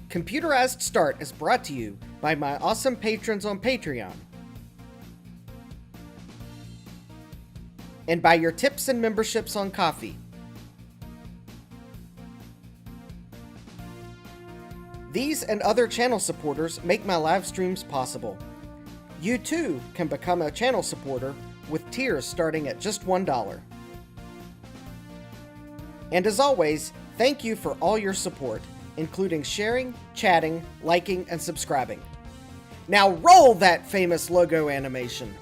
Computerized Start is brought to you by my awesome patrons on Patreon, and by your tips and memberships on Ko-fi. These and other channel supporters make my live streams possible. You too can become a channel supporter with tiers starting at just $1. And as always, thank you for all your support, including sharing, chatting, liking, and subscribing. Now roll that famous logo animation!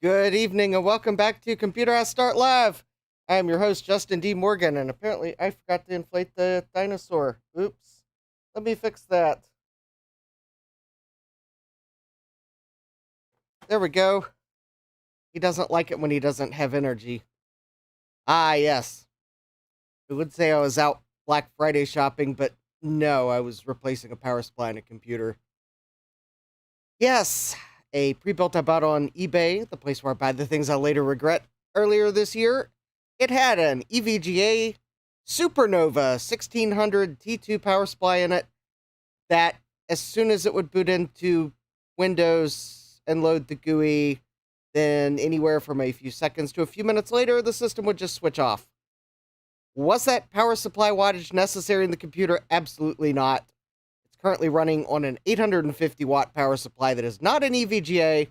Good evening and welcome back to Computerized Start Live. I am your host, Justin D. Morgan, and apparently I forgot to inflate the dinosaur. Oops. Let me fix that. There we go. He doesn't like it when he doesn't have energy. Ah, yes. I would say I was out Black Friday shopping, but no, I was replacing a power supply in a computer. Yes, a pre-built I bought on eBay, the place where I buy the things I later regret, earlier this year. It had an EVGA Supernova 1600 T2 power supply in it that, as soon as it would boot into Windows and load the GUI, then anywhere from a few seconds to a few minutes later, the system would just switch off. Was that power supply wattage necessary in the computer? Absolutely not. It's currently running on an 850 watt power supply that is not an EVGA.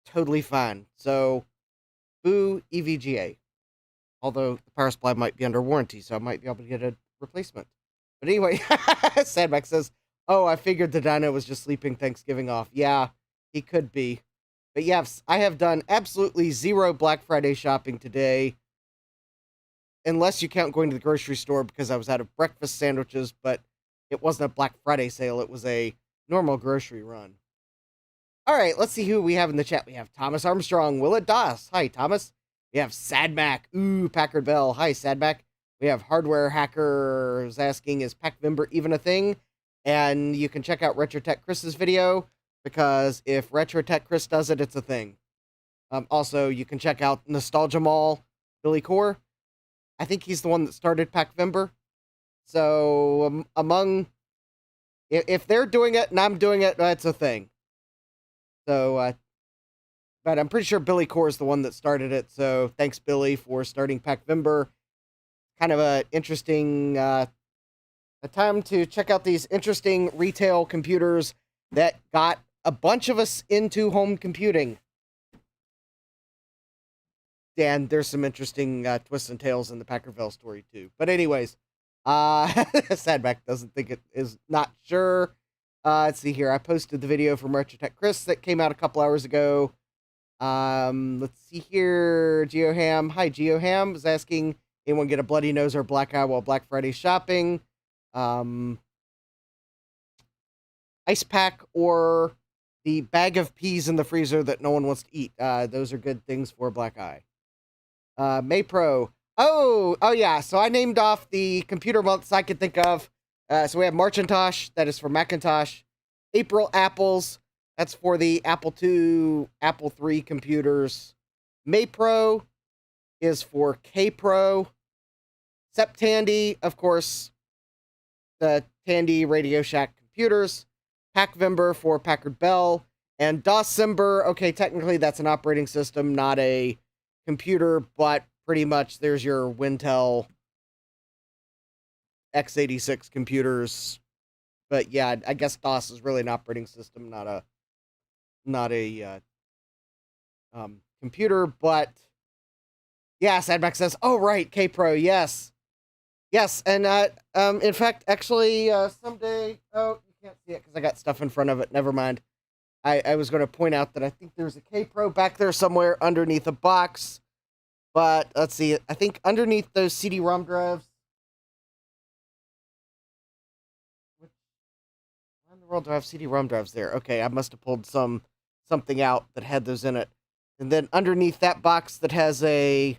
Totally fine. So, boo EVGA. Although the power supply might be under warranty, so I might be able to get a replacement. But anyway, Sadmax says, oh, I figured the dino was just sleeping Thanksgiving off. Yeah, he could be. But yes, I have done absolutely zero Black Friday shopping today. Unless you count going to the grocery store because I was out of breakfast sandwiches, but it wasn't a Black Friday sale. It was a normal grocery run. All right, let's see who we have in the chat. We have Thomas Armstrong, Willett Doss. Hi, Thomas. We have Sadmac. Ooh, Packard Bell. Hi, Sadmac. We have Hardware Hacker who's asking, is Pac-Vimber even a thing? And you can check out RetroTech Chris's video, because if RetroTech Chris does it, it's a thing. Also, you can check out Nostalgia Mall, Billy Core. I think he's the one that started Pac-Vimber. So, if they're doing it and I'm doing it, that's a thing. So, but I'm pretty sure Billy Core is the one that started it, so thanks, Billy, for starting Pac-Vimber. Kind of a interesting a time to check out these interesting retail computers that got a bunch of us into home computing. And there's some interesting twists and tales in the Packard Bell story, too. But anyways, Sadback doesn't think it is not sure. Let's see here. I posted the video from RetroTech Chris that came out a couple hours ago. Let's see here. GeoHam. Hi, GeoHam was asking, anyone get a bloody nose or black eye while Black Friday shopping? Ice pack or the bag of peas in the freezer that no one wants to eat. Those are good things for black eye. Maypro. Oh yeah. So I named off the computer months I could think of. So we have Marcintosh, that is for Macintosh. April Apples, that's for the Apple II, Apple III computers. Maypro is for Kpro. Septandy, of course, the Tandy Radio Shack computers. Pac-Vimber for Packard Bell. And Doscember, okay, technically that's an operating system, not a computer, but pretty much there's your Wintel x86 computers. But yeah, I guess DOS is really an operating system, not a computer. But yeah, Sadmax says, oh right, Kpro, yes, and in fact, actually, someday, oh, you can't see it because I got stuff in front of it. Never mind. I was going to point out that I think there's a Kpro back there somewhere underneath a box. But let's see, I think underneath those CD-ROM drives. Why in the world do I have CD-ROM drives there? Okay, I must have pulled something out that had those in it. And then underneath that box that has a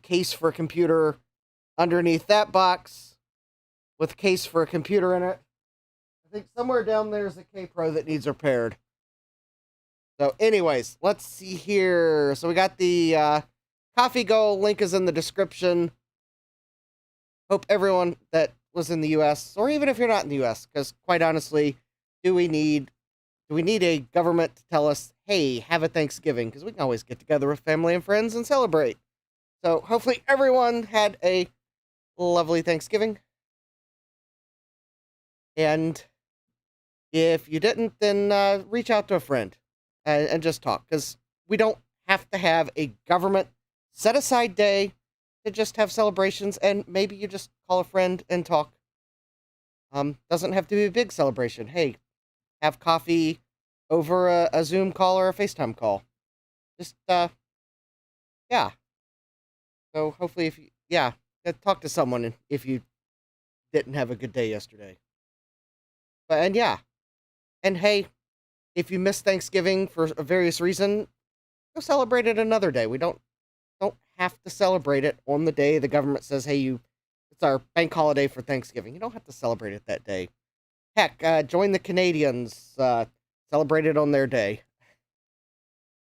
case for a computer, underneath that box, with a case for a computer in it. I think somewhere down there is a K-Pro that needs repaired. So anyways, let's see here. So we got the Coffee Go. Link is in the description. Hope everyone that was in the U.S., or even if you're not in the U.S., because quite honestly, do we need a government to tell us, hey, have a Thanksgiving? Because we can always get together with family and friends and celebrate. So hopefully everyone had a lovely Thanksgiving. And if you didn't, then reach out to a friend and just talk. Because we don't have to have a government set-aside day to just have celebrations. And maybe you just call a friend and talk. Doesn't have to be a big celebration. Hey, have coffee over a Zoom call or a FaceTime call. Just, yeah. So hopefully talk to someone if you didn't have a good day yesterday. And hey, if you missed Thanksgiving for a various reason, go celebrate it another day. We don't have to celebrate it on the day the government says, hey, it's our bank holiday for Thanksgiving. You don't have to celebrate it that day. Heck, join the Canadians, celebrate it on their day.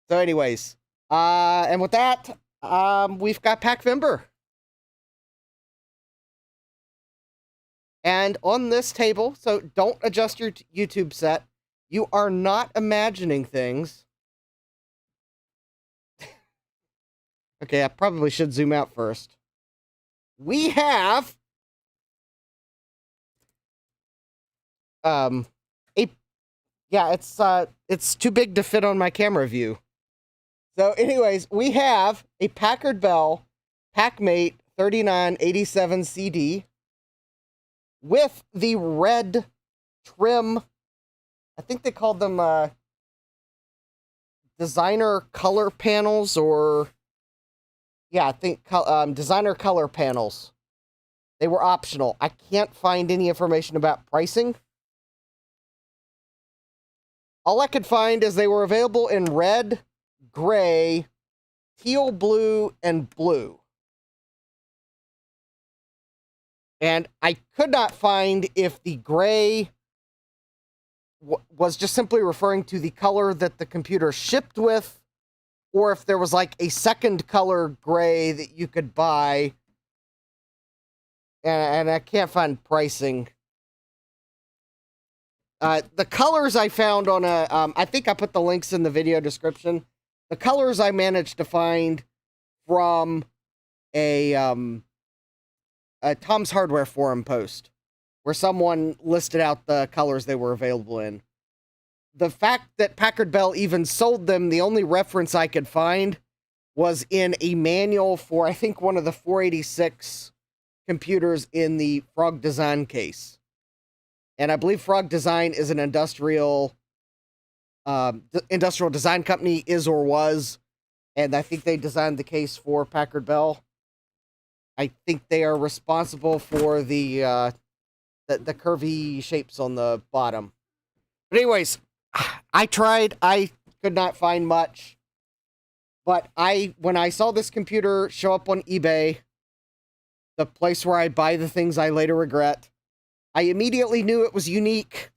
So anyways, and with that, we've got Packvember. And on this table, so don't adjust your YouTube set. You are not imagining things. Okay, I probably should zoom out first. We have it's too big to fit on my camera view. So anyways, we have a Packard Bell Pack-Mate 3987 CD with the red trim. I think they called them designer color panels, or I think designer color panels. They were optional. I can't find any information about pricing. All I could find is they were available in red, gray, teal blue, and blue. And I could not find if the gray was just simply referring to the color that the computer shipped with, or if there was like a second color gray that you could buy. And I can't find pricing. The colors I found on I think I put the links in the video description. The colors I managed to find from a Tom's Hardware forum post, where someone listed out the colors they were available in. The fact that Packard Bell even sold them, the only reference I could find was in a manual for, I think, one of the 486 computers in the Frog Design case. And I believe Frog Design is an industrial design company, is or was, and I think they designed the case for Packard Bell. I think they are responsible for the curvy shapes on the bottom. But anyways, I tried. I could not find much. But when I saw this computer show up on eBay, the place where I buy the things I later regret, I immediately knew it was unique.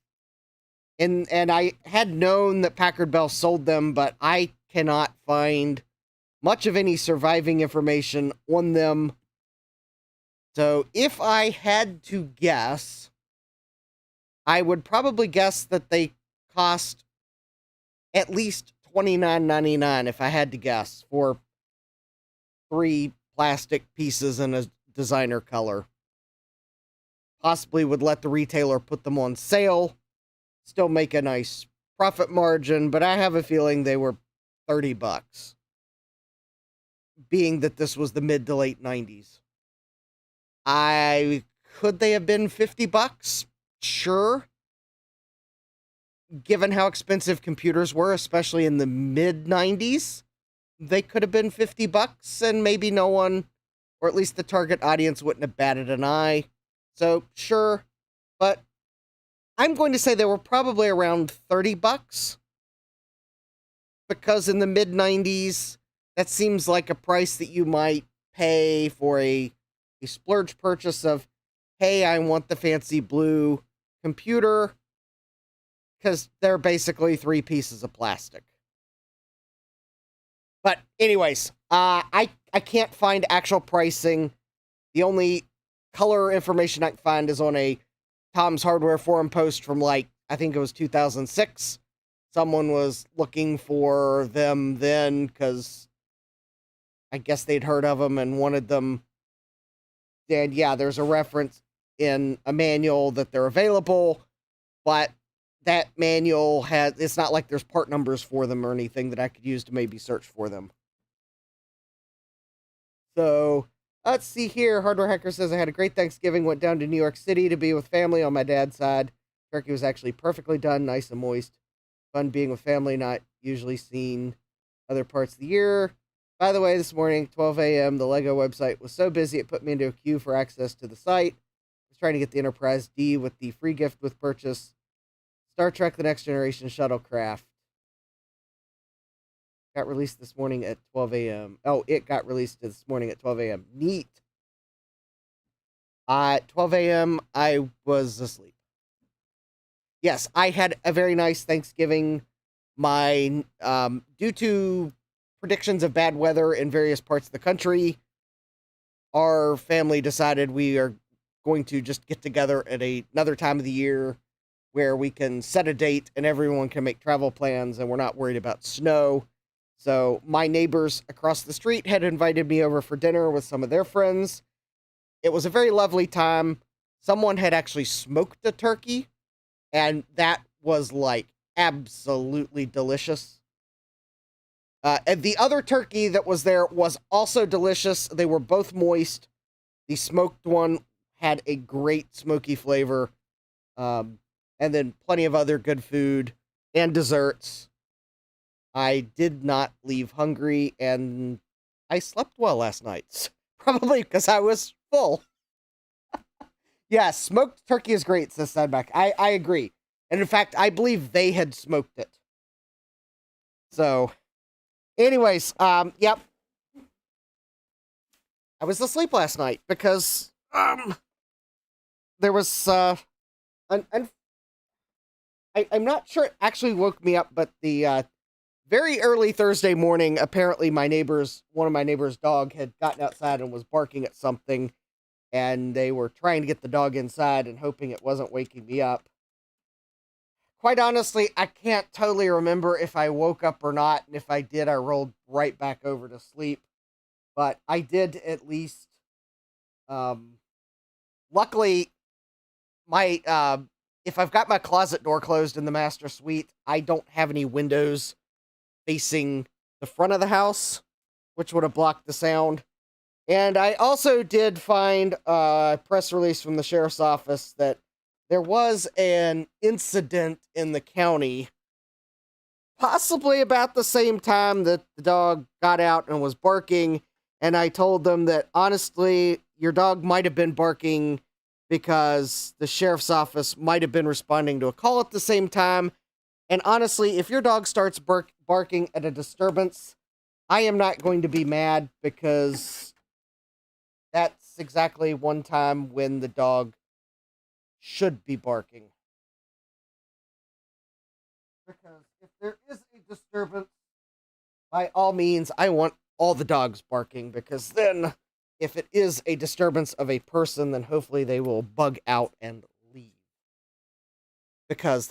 And I had known that Packard Bell sold them, but I cannot find much of any surviving information on them. So if I had to guess, I would probably guess that they cost at least $29.99 if I had to guess, for 3 plastic pieces in a designer color. Possibly would let the retailer put them on sale, still make a nice profit margin, but I have a feeling they were $30, being that this was the mid to late 90s. Could they have been $50? Sure. Given how expensive computers were, especially in the mid 90s, they could have been $50, and maybe no one, or at least the target audience, wouldn't have batted an eye. So sure, but I'm going to say they were probably around $30, because in the mid 90s, that seems like a price that you might pay for a splurge purchase of, hey, I want the fancy blue computer, because they're basically 3 pieces of plastic. But anyways, I can't find actual pricing. The only color information I can find is on a Tom's Hardware forum post from, like, I think it was 2006. Someone was looking for them then because I guess they'd heard of them and wanted them. And yeah, there's a reference in a manual that they're available, but that manual it's not like there's part numbers for them or anything that I could use to maybe search for them. So let's see here. Hardware Hacker says, I had a great Thanksgiving, went down to New York City to be with family on my dad's side. Turkey was actually perfectly done, nice and moist. Fun being with family, not usually seen other parts of the year. By the way, this morning, 12 a.m., the LEGO website was so busy it put me into a queue for access to the site. I was trying to get the Enterprise D with the free gift with purchase. Star Trek The Next Generation Shuttlecraft. Got released this morning at 12 a.m. Oh, it got released this morning at 12 a.m. Neat. At 12 a.m., I was asleep. Yes, I had a very nice Thanksgiving. Due to predictions of bad weather in various parts of the country, our family decided we are going to just get together at another time of the year where we can set a date and everyone can make travel plans and we're not worried about snow. So my neighbors across the street had invited me over for dinner with some of their friends. It was a very lovely time. Someone had actually smoked a turkey, and that was, like, absolutely delicious. And the other turkey that was there was also delicious. They were both moist. The smoked one had a great smoky flavor. And then plenty of other good food and desserts. I did not leave hungry, and I slept well last night. Probably because I was full. Yeah, smoked turkey is great, says Sideback. I agree. And in fact, I believe they had smoked it. So, anyways, yep. I was asleep last night because, there was, I'm not sure it actually woke me up, but the, very early Thursday morning, apparently one of my neighbor's dog had gotten outside and was barking at something, and they were trying to get the dog inside and hoping it wasn't waking me up. Quite honestly, I can't totally remember if I woke up or not, and if I did, I rolled right back over to sleep. But I did at least, luckily, if I've got my closet door closed in the master suite, I don't have any windows facing the front of the house, which would have blocked the sound. And I also did find a press release from the sheriff's office that there was an incident in the county, possibly about the same time that the dog got out and was barking. And I told them that, honestly, your dog might have been barking because the sheriff's office might have been responding to a call at the same time. And honestly, if your dog starts barking at a disturbance, I am not going to be mad, because that's exactly one time when the dog should be barking. Because if there is a disturbance, by all means, I want all the dogs barking, because then if it is a disturbance of a person, then hopefully they will bug out and leave. Because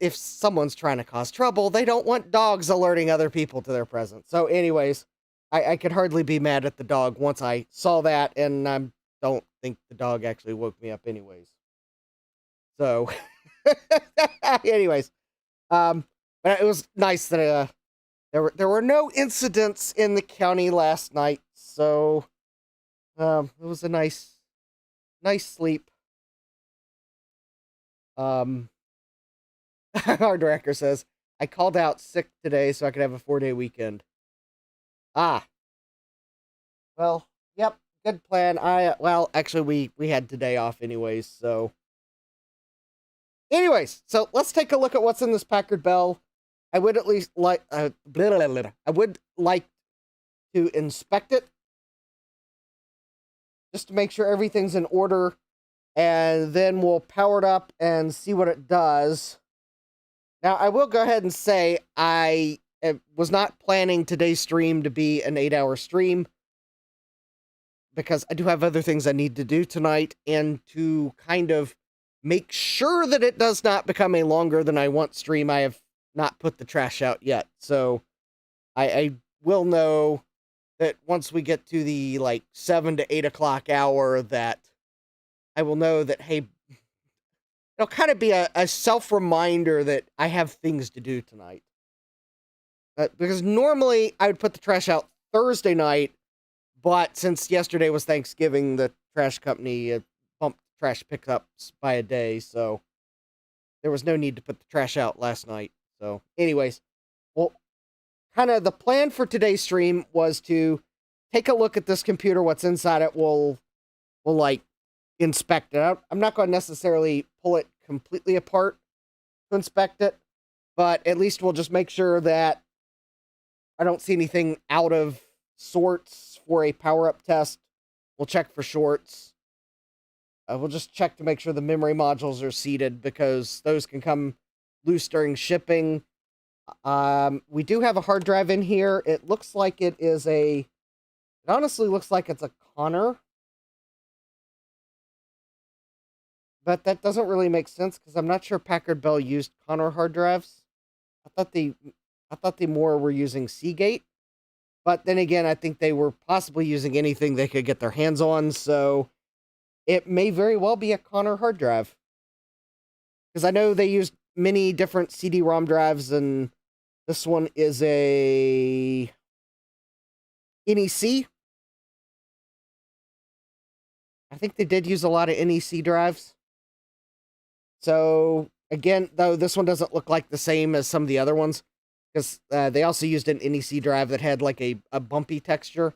if someone's trying to cause trouble, they don't want dogs alerting other people to their presence. So anyways, I could hardly be mad at the dog once I saw that, and I don't think the dog actually woke me up anyways. So, anyways, but it was nice that there were no incidents in the county last night, so it was a nice sleep. Our director says, I called out sick today so I could have a 4-day weekend. Ah. Well, yep, good plan. Actually, we had today off anyways, so. Anyways, so let's take a look at what's in this Packard Bell. I would at least like, I would like to inspect it, just to make sure everything's in order. and then we'll power it up and see what it does. Now, I will go ahead and say I was not planning today's stream to be an 8-hour stream because I do have other things I need to do tonight, and to kind of make sure that it does not become a longer than I want stream, I have not put the trash out yet. So I will know that once we get to the 7 to 8 o'clock hour, that I will know that, hey, it'll kind of be a self-reminder that I have things to do tonight. Because normally I would put the trash out Thursday night, but since yesterday was Thanksgiving, the trash company bumped trash pickups by a day, so there was no need to put the trash out last night. So anyways, well, kind of the plan for today's stream was to take a look at this computer, what's inside it. We'll inspect it. I'm not going to necessarily pull it completely apart to inspect it, but at least we'll just make sure that I don't see anything out of sorts for a power-up test. We'll check for shorts. We'll just check to make sure the memory modules are seated, because those can come loose during shipping. We do have a hard drive in here. It looks like it honestly looks like it's a Connor. But that doesn't really make sense, because I'm not sure Packard Bell used Connor hard drives. I thought they more were using Seagate. But then again, I think they were possibly using anything they could get their hands on, so it may very well be a Connor hard drive. Because I know they used many different CD-ROM drives, and this one is a NEC. I think they did use a lot of NEC drives. So, again, though, this one doesn't look like the same as some of the other ones, because they also used an NEC drive that had like a bumpy texture.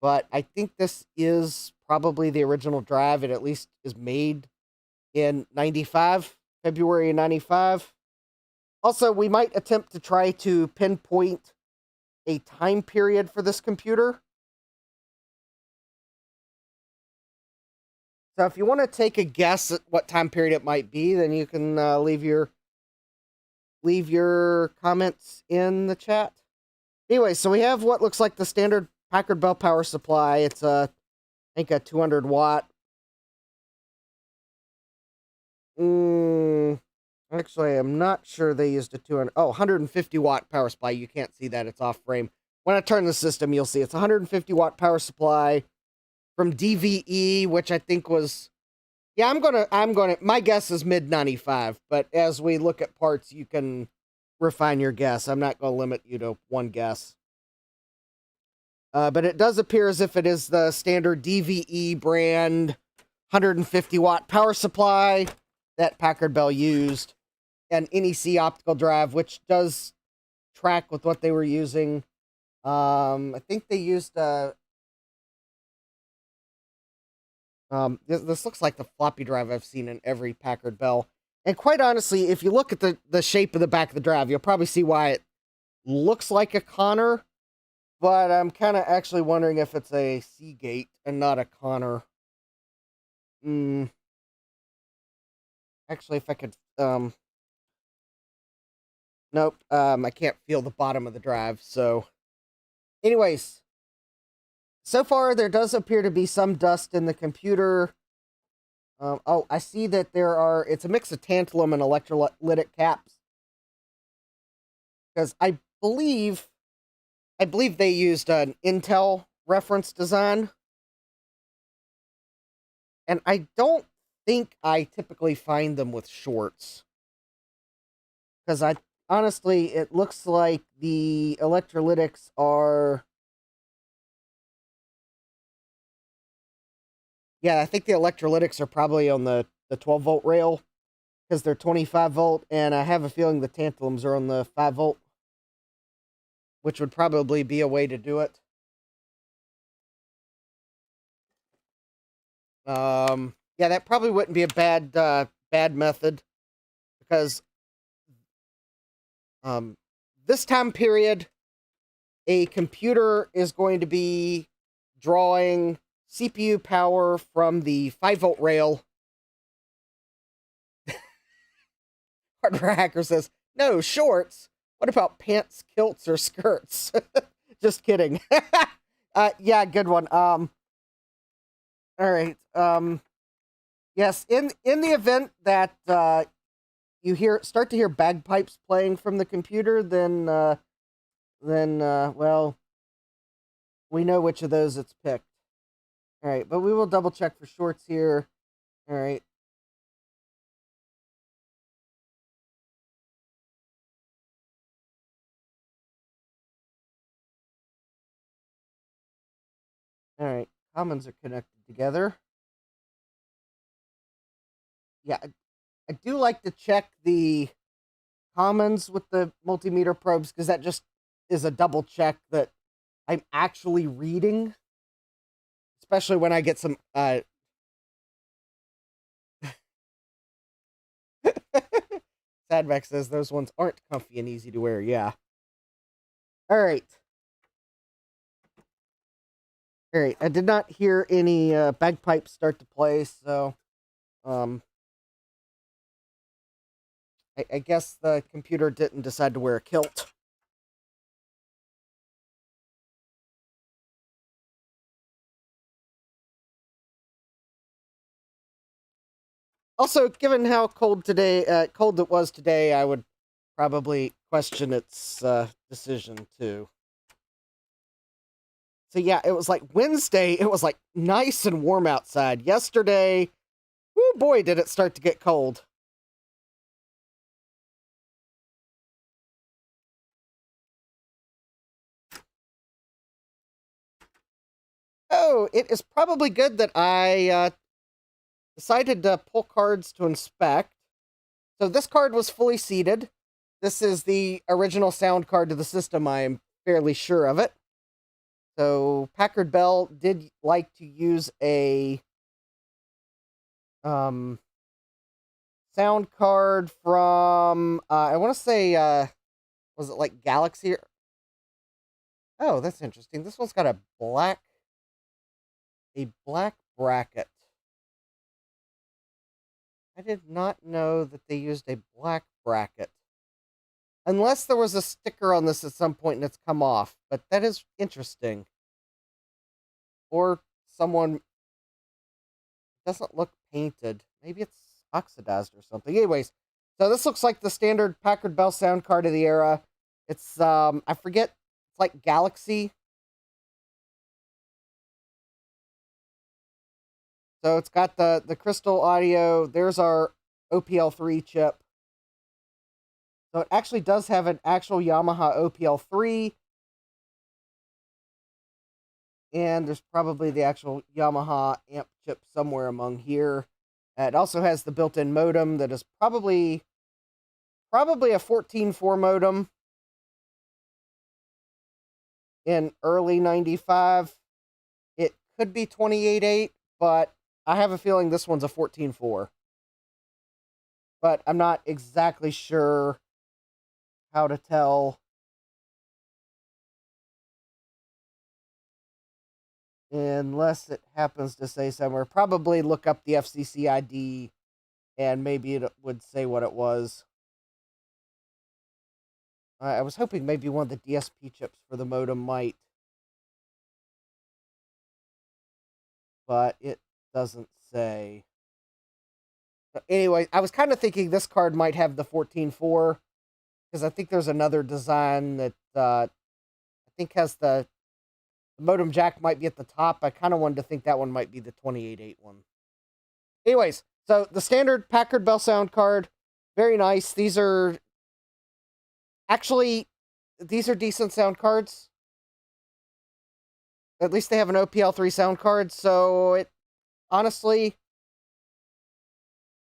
But I think this is probably the original drive. It at least is made in 95, February of 95. Also, we might attempt to try to pinpoint a time period for this computer. So if you want to take a guess at what time period it might be, then you can leave your comments in the chat. Anyway, so we have what looks like the standard Packard Bell power supply. It's I think a 200 watt. Actually, I'm not sure they used a 150 watt power supply. You can't see that, it's off frame. When I turn the system, you'll see it's a 150 watt power supply from DVE, which I think was, yeah, I'm gonna, my guess is mid 95, but as we look at parts, you can refine your guess. I'm not gonna limit you to one guess. But it does appear as if it is the standard DVE brand 150 watt power supply that Packard Bell used, an NEC optical drive, which does track with what they were using. I think they used this looks like the floppy drive I've seen in every Packard Bell. And quite honestly, if you look at the shape of the back of the drive, you'll probably see why it looks like a Connor. But I'm kind of actually wondering if it's a Seagate and not a Connor. Actually, if I could, nope, I can't feel the bottom of the drive, so. Anyways, so far there does appear to be some dust in the computer. Oh, I see that it's a mix of tantalum and electrolytic caps. Because I believe they used an Intel reference design. And I don't think I typically find them with shorts. Because honestly, it looks like the electrolytics are... Yeah, I think the electrolytics are probably on the 12 volt rail, because they're 25 volt, and I have a feeling the tantalums are on the 5 volt, which would probably be a way to do it. Yeah, that probably wouldn't be a bad method, because this time period, a computer is going to be drawing CPU power from the 5-volt rail. Hardware Hacker says, no, shorts. What about pants, kilts, or skirts? Just kidding. Yeah, good one. All right. Yes, in the event that you start to hear bagpipes playing from the computer, then well, we know which of those it's picked. All right, but we will double check for shorts here. All right. All right, commons are connected together. Yeah, I do like to check the commons with the multimeter probes because that just is a double check that I'm actually reading, especially when I get some Sadback says those ones aren't comfy and easy to wear. Yeah. All right. All right. I did not hear any bagpipes start to play, so I guess the computer didn't decide to wear a kilt. Also, given how cold it was today, I would probably question its decision too. So yeah, it was like Wednesday. It was like nice and warm outside. Yesterday, whoo boy, did it start to get cold. Oh, it is probably good that I decided to pull cards to inspect. So this card was fully seated. This is the original sound card to the system. I am fairly sure of it. So Packard Bell did like to use a sound card from I want to say was it like Galaxy? Oh, that's interesting. This one's got a black bracket. I did not know that they used a black bracket. Unless there was a sticker on this at some point and it's come off, but that is interesting. Or someone doesn't look painted. Maybe it's oxidized or something. Anyways, so this looks like the standard Packard Bell sound card of the era. It's I forget, it's like Galaxy. So it's got the crystal audio. There's our OPL3 chip. So it actually does have an actual Yamaha OPL3. And there's probably the actual Yamaha amp chip somewhere among here. It also has the built-in modem that is probably a 14.4 modem in early 95. It could be 28.8, but I have a feeling this one's a 14.4. But I'm not exactly sure how to tell. Unless it happens to say somewhere. Probably look up the FCC ID and maybe it would say what it was. I was hoping maybe one of the DSP chips for the modem might. But it doesn't say. But anyway, I was kind of thinking this card might have the 14.4 because I think there's another design that I think has the modem jack might be at the top. I kind of wanted to think that one might be the 28.8 one. Anyways, so the standard Packard Bell sound card, very nice. These are decent sound cards. At least they have an OPL3 sound card, so it honestly,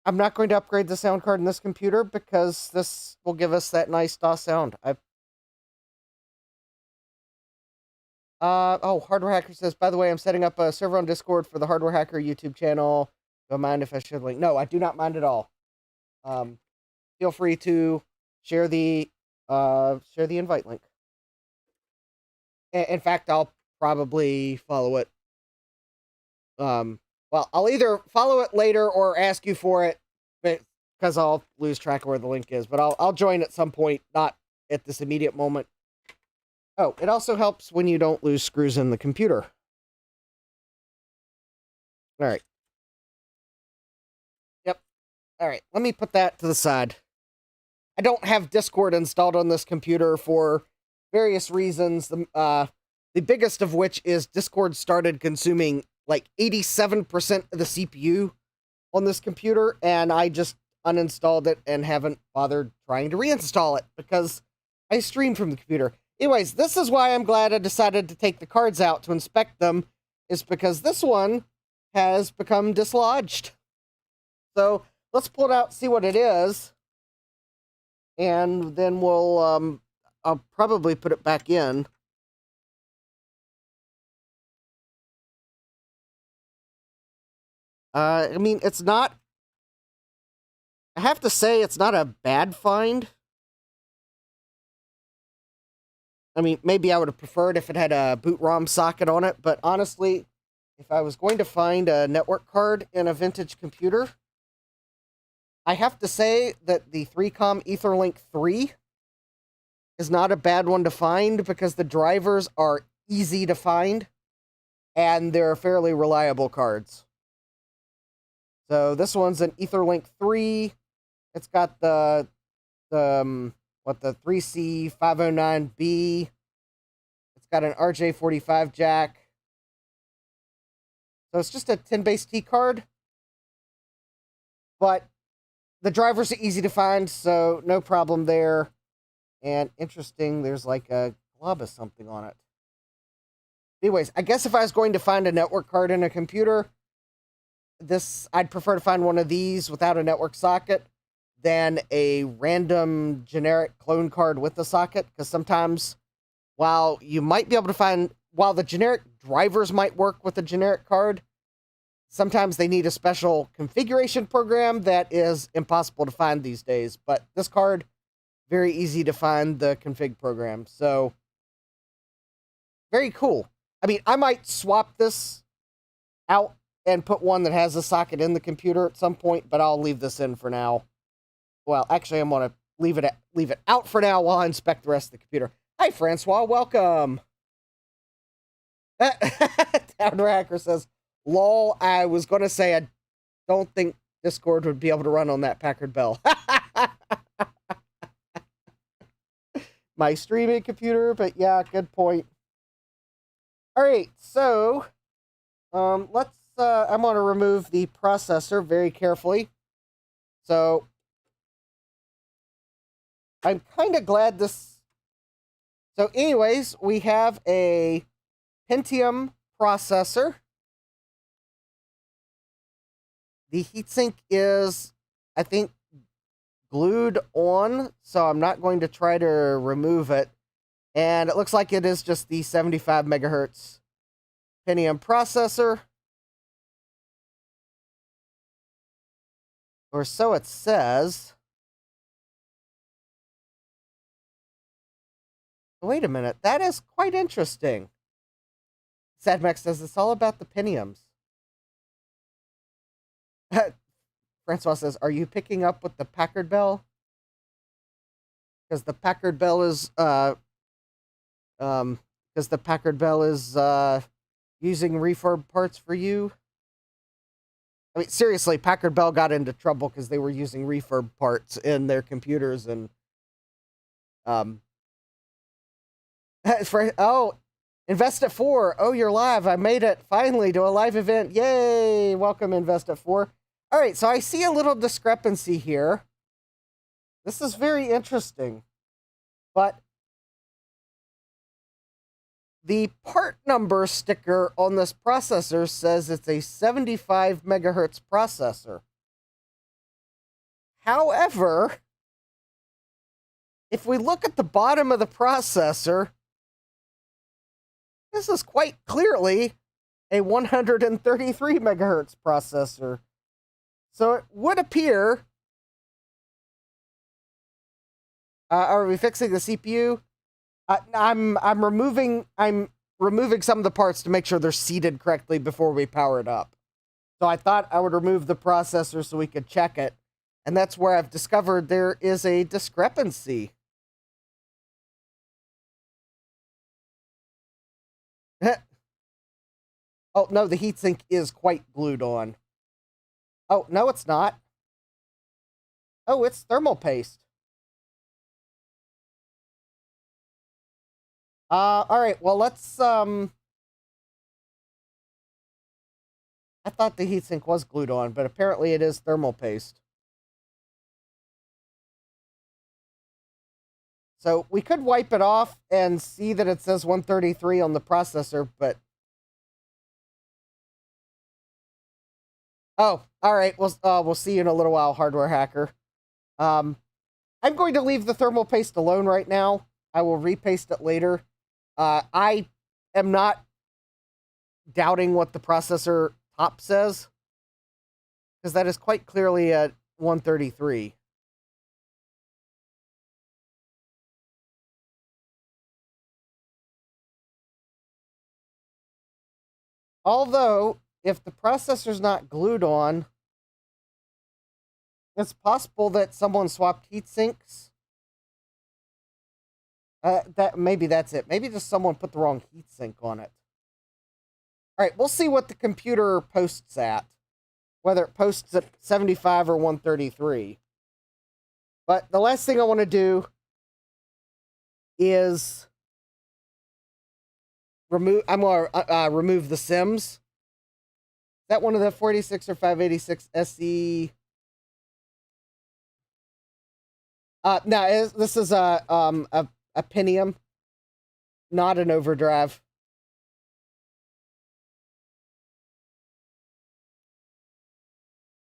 I'm not going to upgrade the sound card in this computer because this will give us that nice DAW sound. Hardware Hacker says, by the way, I'm setting up a server on Discord for the Hardware Hacker YouTube channel. Don't mind if I should link. No, I do not mind at all. Feel free to share the invite link. In fact, I'll probably follow it Well, I'll either follow it later or ask you for it, because I'll lose track of where the link is. But I'll join at some point, not at this immediate moment. Oh, it also helps when you don't lose screws in the computer. All right. Yep. All right. Let me put that to the side. I don't have Discord installed on this computer for various reasons. The biggest of which is Discord started consuming like 87% of the CPU on this computer, and I just uninstalled it and haven't bothered trying to reinstall it because I stream from the computer. Anyways, this is why I'm glad I decided to take the cards out to inspect them, is because this one has become dislodged. So let's pull it out, see what it is, and then I'll probably put it back in. I mean, it's not, I have to say, it's not a bad find. I mean, maybe I would have preferred if it had a boot ROM socket on it, but honestly, if I was going to find a network card in a vintage computer, I have to say that the 3Com Etherlink 3 is not a bad one to find because the drivers are easy to find and they're fairly reliable cards. So this one's an Etherlink 3. It's got the 3C509B. It's got an RJ45 jack. So it's just a 10 base T card. But the drivers are easy to find, so no problem there. And interesting, there's like a glob of something on it. Anyways, I guess if I was going to find a network card in a computer, I'd prefer to find one of these without a network socket than a random generic clone card with a socket, because sometimes while the generic drivers might work with a generic card, sometimes they need a special configuration program that is impossible to find these days. But this card, very easy to find the config program. So, very cool. I mean, I might swap this out and put one that has a socket in the computer at some point, but I'll leave this in for now. Well, actually, I'm going to leave it out for now while I inspect the rest of the computer. Hi, Francois. Welcome. Downer Hacker says, lol, I was going to say I don't think Discord would be able to run on that Packard Bell. My streaming computer, but yeah, good point. All right, so I'm going to remove the processor very carefully. So I'm kind of glad this... So anyways, we have a Pentium processor. The heatsink is, I think, glued on, so I'm not going to try to remove it. And it looks like it is just the 75 megahertz Pentium processor. Or so it says. Wait a minute, that is quite interesting. Sadmax says it's all about the Pentiums. Francois says, are you picking up with the Packard Bell? Because the Packard Bell is using refurb parts for you. I mean, seriously, Packard Bell got into trouble because they were using refurb parts in their computers, and Invest at 4. Oh, you're live. I made it finally to a live event. Yay! Welcome, Invest at 4. All right, so I see a little discrepancy here. This is very interesting, but the part number sticker on this processor says it's a 75 megahertz processor. However, if we look at the bottom of the processor, this is quite clearly a 133 megahertz processor. So it would appear... are we fixing the CPU? I'm removing removing some of the parts to make sure they're seated correctly before we power it up. So I thought I would remove the processor so we could check it. And that's where I've discovered there is a discrepancy. Oh, no, the heatsink is quite glued on. Oh, no, it's not. Oh, it's thermal paste. Alright, well, let's, I thought the heatsink was glued on, but apparently it is thermal paste. So we could wipe it off and see that it says 133 on the processor, but... Oh, alright, we'll see you in a little while, hardware hacker. I'm going to leave the thermal paste alone right now. I will repaste it later. I am not doubting what the processor top says, because that is quite clearly at 133. Although, if the processor's not glued on, it's possible that someone swapped heat sinks. Maybe that's it. Maybe just someone put the wrong heat sink on it. Alright, we'll see what the computer posts at. Whether it posts at 75 or 133. But the last thing I want to do is remove the Sims. Is that one of the 486 or 586 SE? No, this is a Pentium, not an overdrive.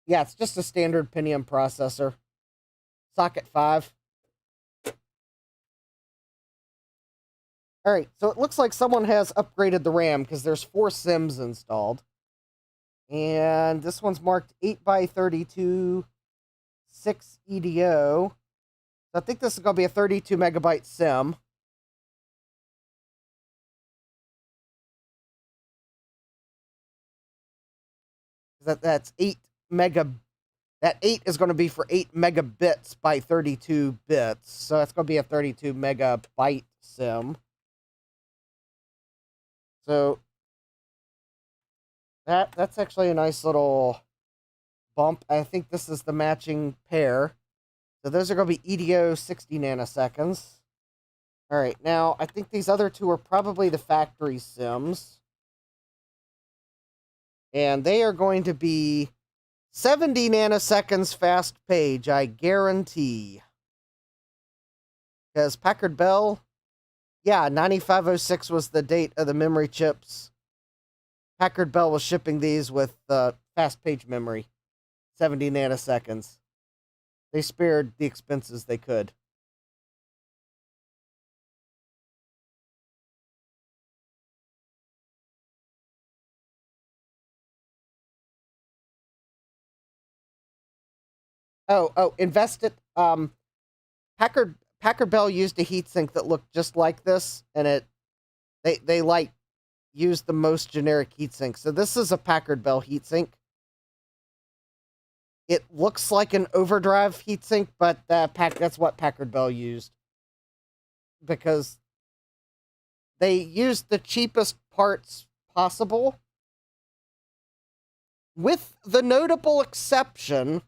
Yeah, it's just a standard Pentium processor. Socket 5. Alright, so it looks like someone has upgraded the RAM because there's 4 Sims installed. And this one's marked 8x32, 6 EDO. So I think this is going to be a 32 megabyte sim. That's 8 mega. That 8 is going to be for 8 megabits by 32 bits. So that's going to be a 32 megabyte sim. So that's actually a nice little bump. I think this is the matching pair. So those are going to be EDO 60 nanoseconds. Alright, now I think these other two are probably the factory sims. And they are going to be 70 nanoseconds fast page, I guarantee. Because Packard Bell, yeah, 9506 was the date of the memory chips. Packard Bell was shipping these with fast page memory, 70 nanoseconds. They spared the expenses they could. Invest it. Packard Bell used a heatsink that looked just like this, and they like used the most generic heatsink. So this is a Packard Bell heatsink. It looks like an overdrive heatsink, but that's what Packard Bell used. Because they used the cheapest parts possible. With the notable exception...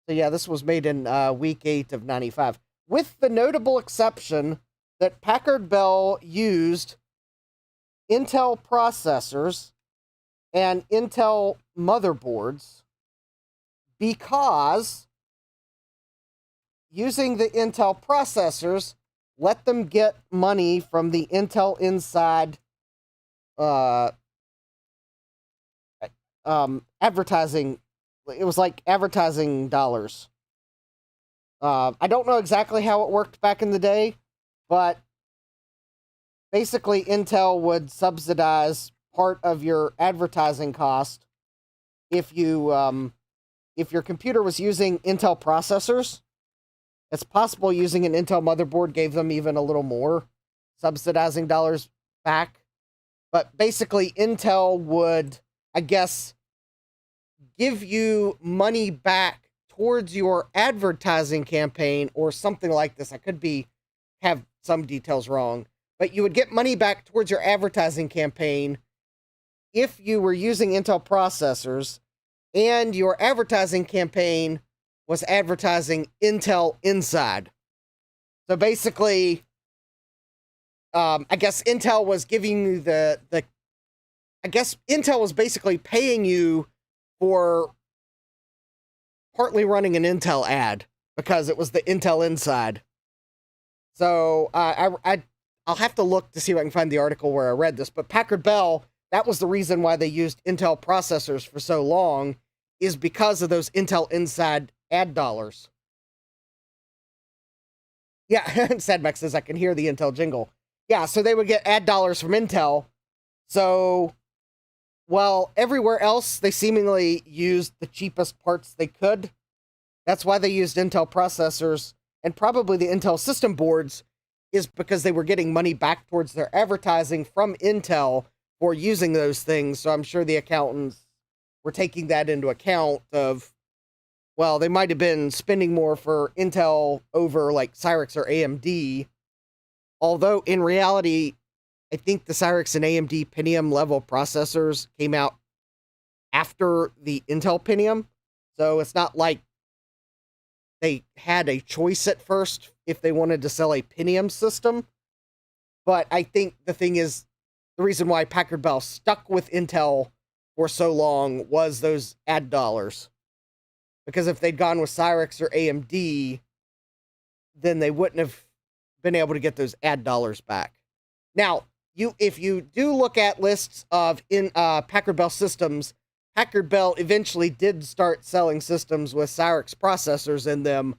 So yeah, this was made in week 8 of 95. With the notable exception that Packard Bell used Intel processors and Intel motherboards, because using the Intel processors let them get money from the Intel Inside advertising. It was like advertising dollars. I don't know exactly how it worked back in the day, but basically Intel would subsidize part of your advertising cost if your computer was using Intel processors. It's possible using an Intel motherboard gave them even a little more subsidizing dollars back. But basically, Intel would, I guess, give you money back towards your advertising campaign or something like this. I could have some details wrong, but you would get money back towards your advertising campaign if you were using Intel processors and your advertising campaign was advertising Intel Inside. So basically, I guess Intel was giving you I guess Intel was basically paying you for partly running an Intel ad because it was the Intel Inside. So I'll have to look to see if I can find the article where I read this, but Packard Bell, that was the reason why they used Intel processors for so long, is because of those Intel Inside ad dollars. Yeah, Sadmax says I can hear the Intel jingle. Yeah, so they would get ad dollars from Intel. So, well, everywhere else, they seemingly used the cheapest parts they could. That's why they used Intel processors, and probably the Intel system boards, is because they were getting money back towards their advertising from Intel for using those things. So I'm sure the accountants were taking that into account of, well, they might have been spending more for Intel over like Cyrix or AMD. Although in reality, I think the Cyrix and AMD Pentium level processors came out after the Intel Pentium. So it's not like they had a choice at first if they wanted to sell a Pentium system. But I think the thing is, the reason why Packard Bell stuck with Intel for so long was those ad dollars. Because if they'd gone with Cyrix or AMD, then they wouldn't have been able to get those ad dollars back. Now, if you do look at lists of Packard Bell systems, Packard Bell eventually did start selling systems with Cyrix processors in them,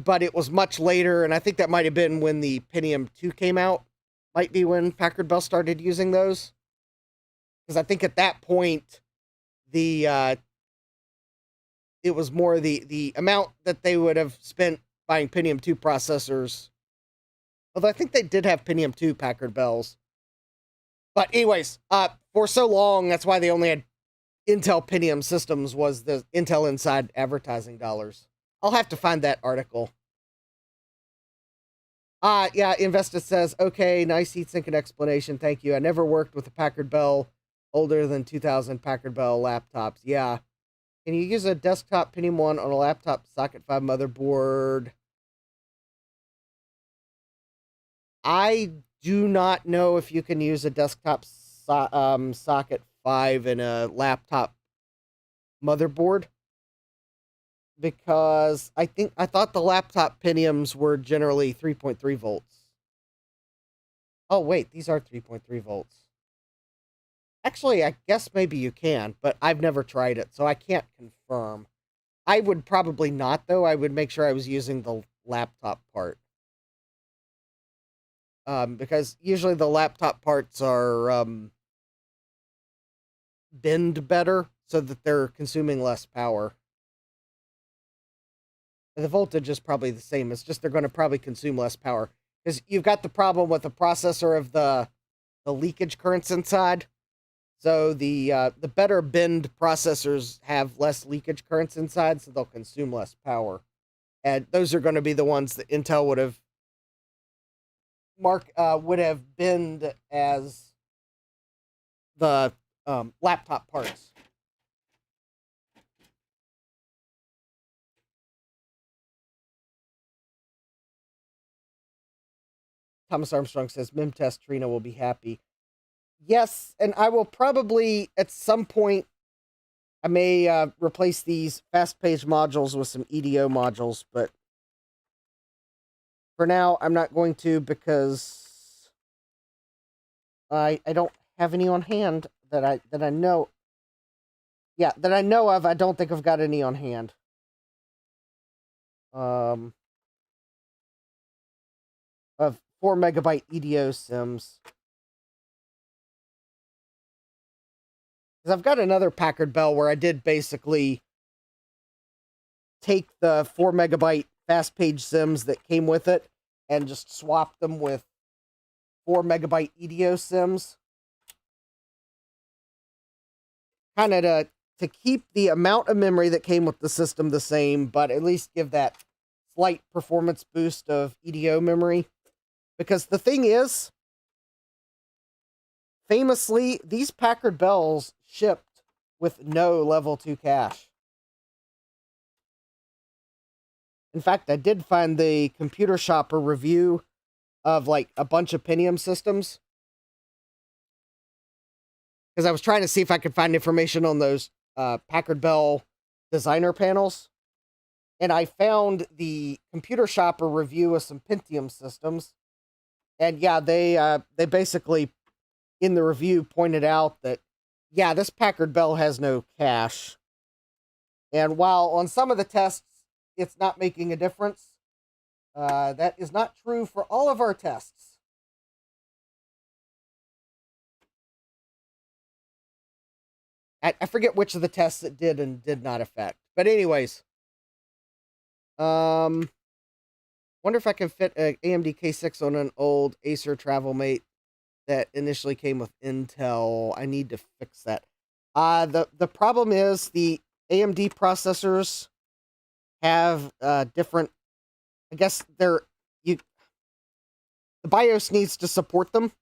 but it was much later, and I think that might have been when the Pentium 2 came out. Might be when Packard Bell started using those. Because I think at that point, it was more the amount that they would have spent buying Pentium 2 processors. Although I think they did have Pentium 2 Packard Bells. But anyways, for so long, that's why they only had Intel Pentium systems, was the Intel Inside advertising dollars. I'll have to find that article. Yeah, Invested says, okay, nice heatsink and explanation, thank you. I never worked with a Packard Bell older than 2000 Packard Bell laptops. Yeah. Can you use a desktop Pentium 1 on a laptop socket 5 motherboard? I do not know if you can use a desktop socket 5 in a laptop motherboard, because I thought the laptop Pentiums were generally 3.3 volts. Oh wait, these are 3.3 volts. Actually, I guess maybe you can, but I've never tried it, so I can't confirm. I would probably not, though. I would make sure I was using the laptop part. Because usually the laptop parts are bend better so that they're consuming less power. And the voltage is probably the same. It's just they're going to probably consume less power. Because you've got the problem with the processor of the leakage currents inside. So the better bend processors have less leakage currents inside, so they'll consume less power. And those are going to be the ones that Intel would have bend as the laptop parts. Thomas Armstrong says, Mimtest Trina will be happy. Yes, and I will probably, at some point, I may replace these fast page modules with some EDO modules, but for now, I'm not going to, because I don't have any on hand that I know. Yeah, that I know of. I don't think I've got any on hand. Of 4 megabyte EDO sims. Because I've got another Packard Bell where I did basically take the 4 megabyte fast page sims that came with it and just swap them with 4 MB EDO sims. Kind of to keep the amount of memory that came with the system the same, but at least give that slight performance boost of EDO memory. Because the thing is, famously, these Packard Bells shipped with no level 2 cache. In fact, I did find the Computer Shopper review of like a bunch of Pentium systems, because I was trying to see if I could find information on those Packard Bell designer panels. And I found the Computer Shopper review of some Pentium systems. And yeah, they basically, in the review, pointed out that, yeah, this Packard Bell has no cache. And while on some of the tests, it's not making a difference, that is not true for all of our tests. I forget which of the tests it did and did not affect. But anyways, wonder if I can fit an AMD K6 on an old Acer TravelMate that initially came with Intel. I need to fix that. The problem is the AMD processors have different, I guess the BIOS needs to support them,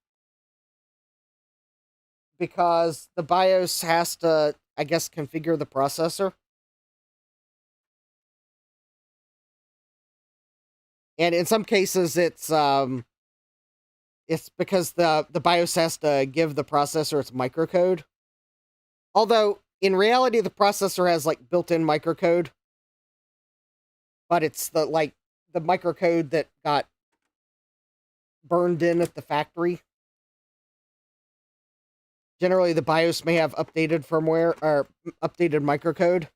because the BIOS has to, I guess, configure the processor. And in some cases, it's because the BIOS has to give the processor its microcode. Although, in reality, the processor has, like, built-in microcode. But it's the microcode that got burned in at the factory. Generally, the BIOS may have updated firmware or updated microcode.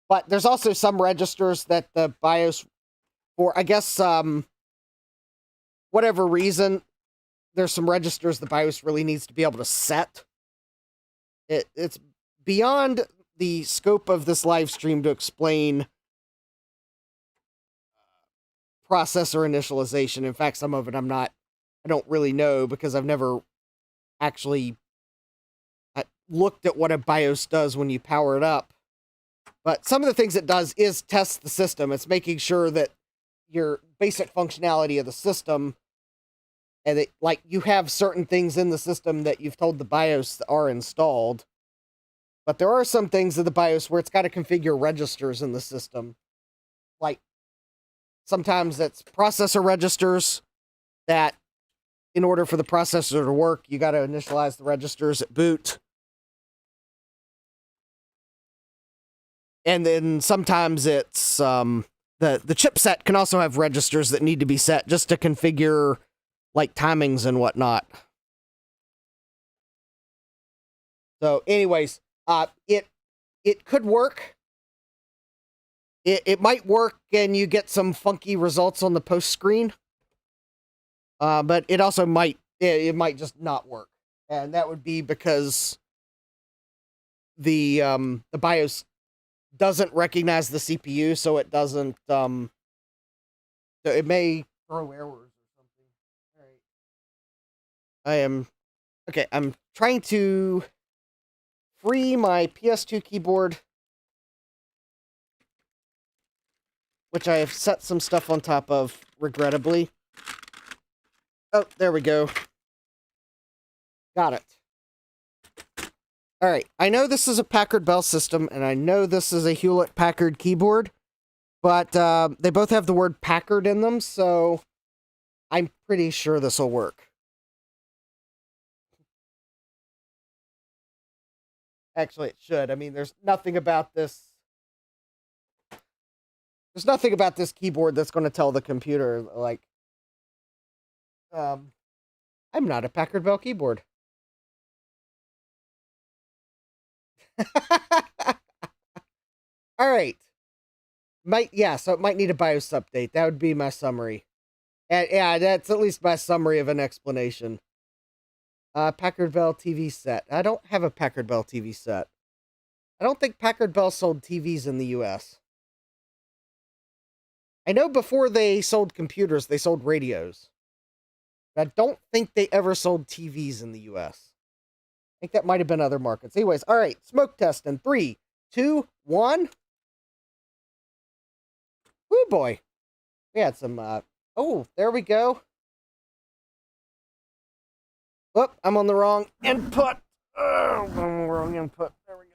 But there's also some registers that the BIOS, for, I guess, whatever reason, there's some registers the BIOS really needs to be able to set. It's beyond the scope of this live stream to explain processor initialization. In fact, some of it I don't really know, because I've never actually looked at what a BIOS does when you power it up. But some of the things it does is test the system. It's making sure that your basic functionality of the system, and that, like, you have certain things in the system that you've told the BIOS are installed. But there are some things in the BIOS where it's got to configure registers in the system. Like, sometimes it's processor registers that, in order for the processor to work, you got to initialize the registers at boot. And then sometimes it's the chipset can also have registers that need to be set just to configure, like, timings and whatnot. So anyways, it could work. It might work and you get some funky results on the post screen. But it also might just not work. And that would be because the BIOS doesn't recognize the CPU, so it doesn't, so it may throw errors or something. All right. I'm trying to free my PS2 keyboard, which I have set some stuff on top of, regrettably. Oh, there we go. Got it. All right, I know this is a Packard Bell system, and I know this is a Hewlett-Packard keyboard, but they both have the word Packard in them, so I'm pretty sure this will work. Actually, it should. I mean, there's nothing about this keyboard that's going to tell the computer, like, I'm not a Packard Bell keyboard. All right. So it might need a BIOS update. That would be my summary. And yeah, that's at least my summary of an explanation. Packard Bell TV set. I don't have a Packard Bell TV set. I don't think Packard Bell sold TVs in the US. I know before they sold computers, they sold radios. I don't think they ever sold TVs in the US. I think that might have been other markets. Anyways, all right, smoke test in 3, 2, 1. Woo boy. We had some, oh, there we go. Whoop, I'm on the wrong input. Oh, I'm on the wrong input. There we go.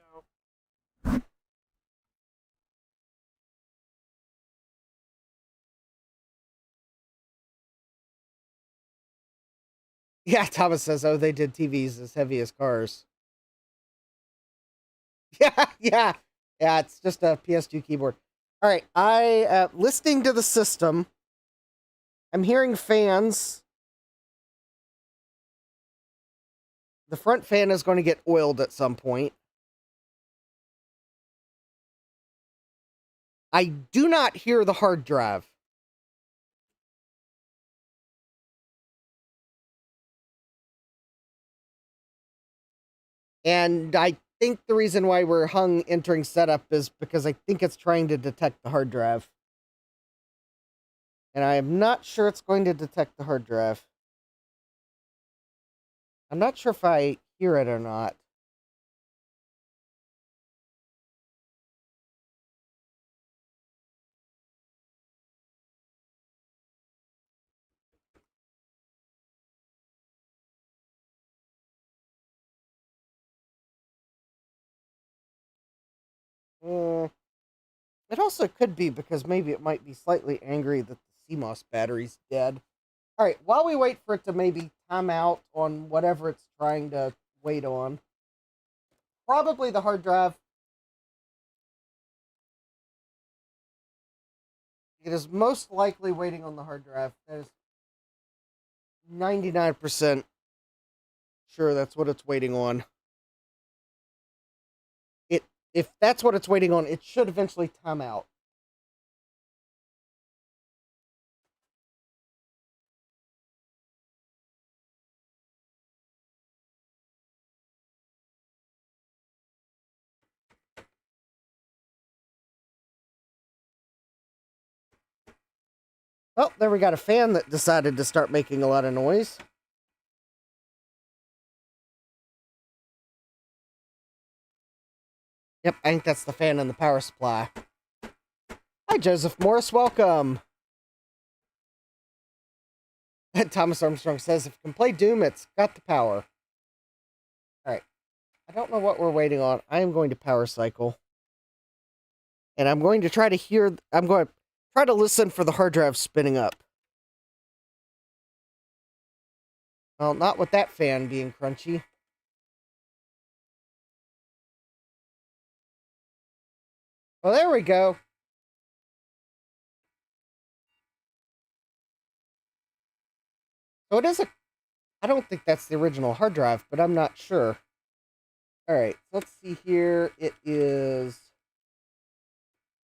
Yeah, Thomas says, oh, they did TVs as heavy as cars. Yeah, yeah. Yeah, it's just a PS2 keyboard. All right, listening to the system, I'm hearing fans. The front fan is going to get oiled at some point. I do not hear the hard drive. And I think the reason why we're hung entering setup is because I think it's trying to detect the hard drive. And I am not sure it's going to detect the hard drive. I'm not sure if I hear it or not. It also could be because maybe it might be slightly angry that the CMOS battery's dead. All right, while we wait for it to maybe time out on whatever it's trying to wait on, probably the hard drive. It is most likely waiting on the hard drive. That is 99% sure that's what it's waiting on. If that's what it's waiting on, it should eventually time out. Oh, there we got a fan that decided to start making a lot of noise. Yep, I think that's the fan in the power supply. Hi, Joseph Morris. Welcome. Thomas Armstrong says if it can play Doom, it's got the power. All right. I don't know what we're waiting on. I am going to power cycle. And I'm going to try to hear... I'm going to try to listen for the hard drive spinning up. Well, not with that fan being crunchy. Well, there we go. So it is a... I don't think that's the original hard drive, but I'm not sure. All right, let's see here. It is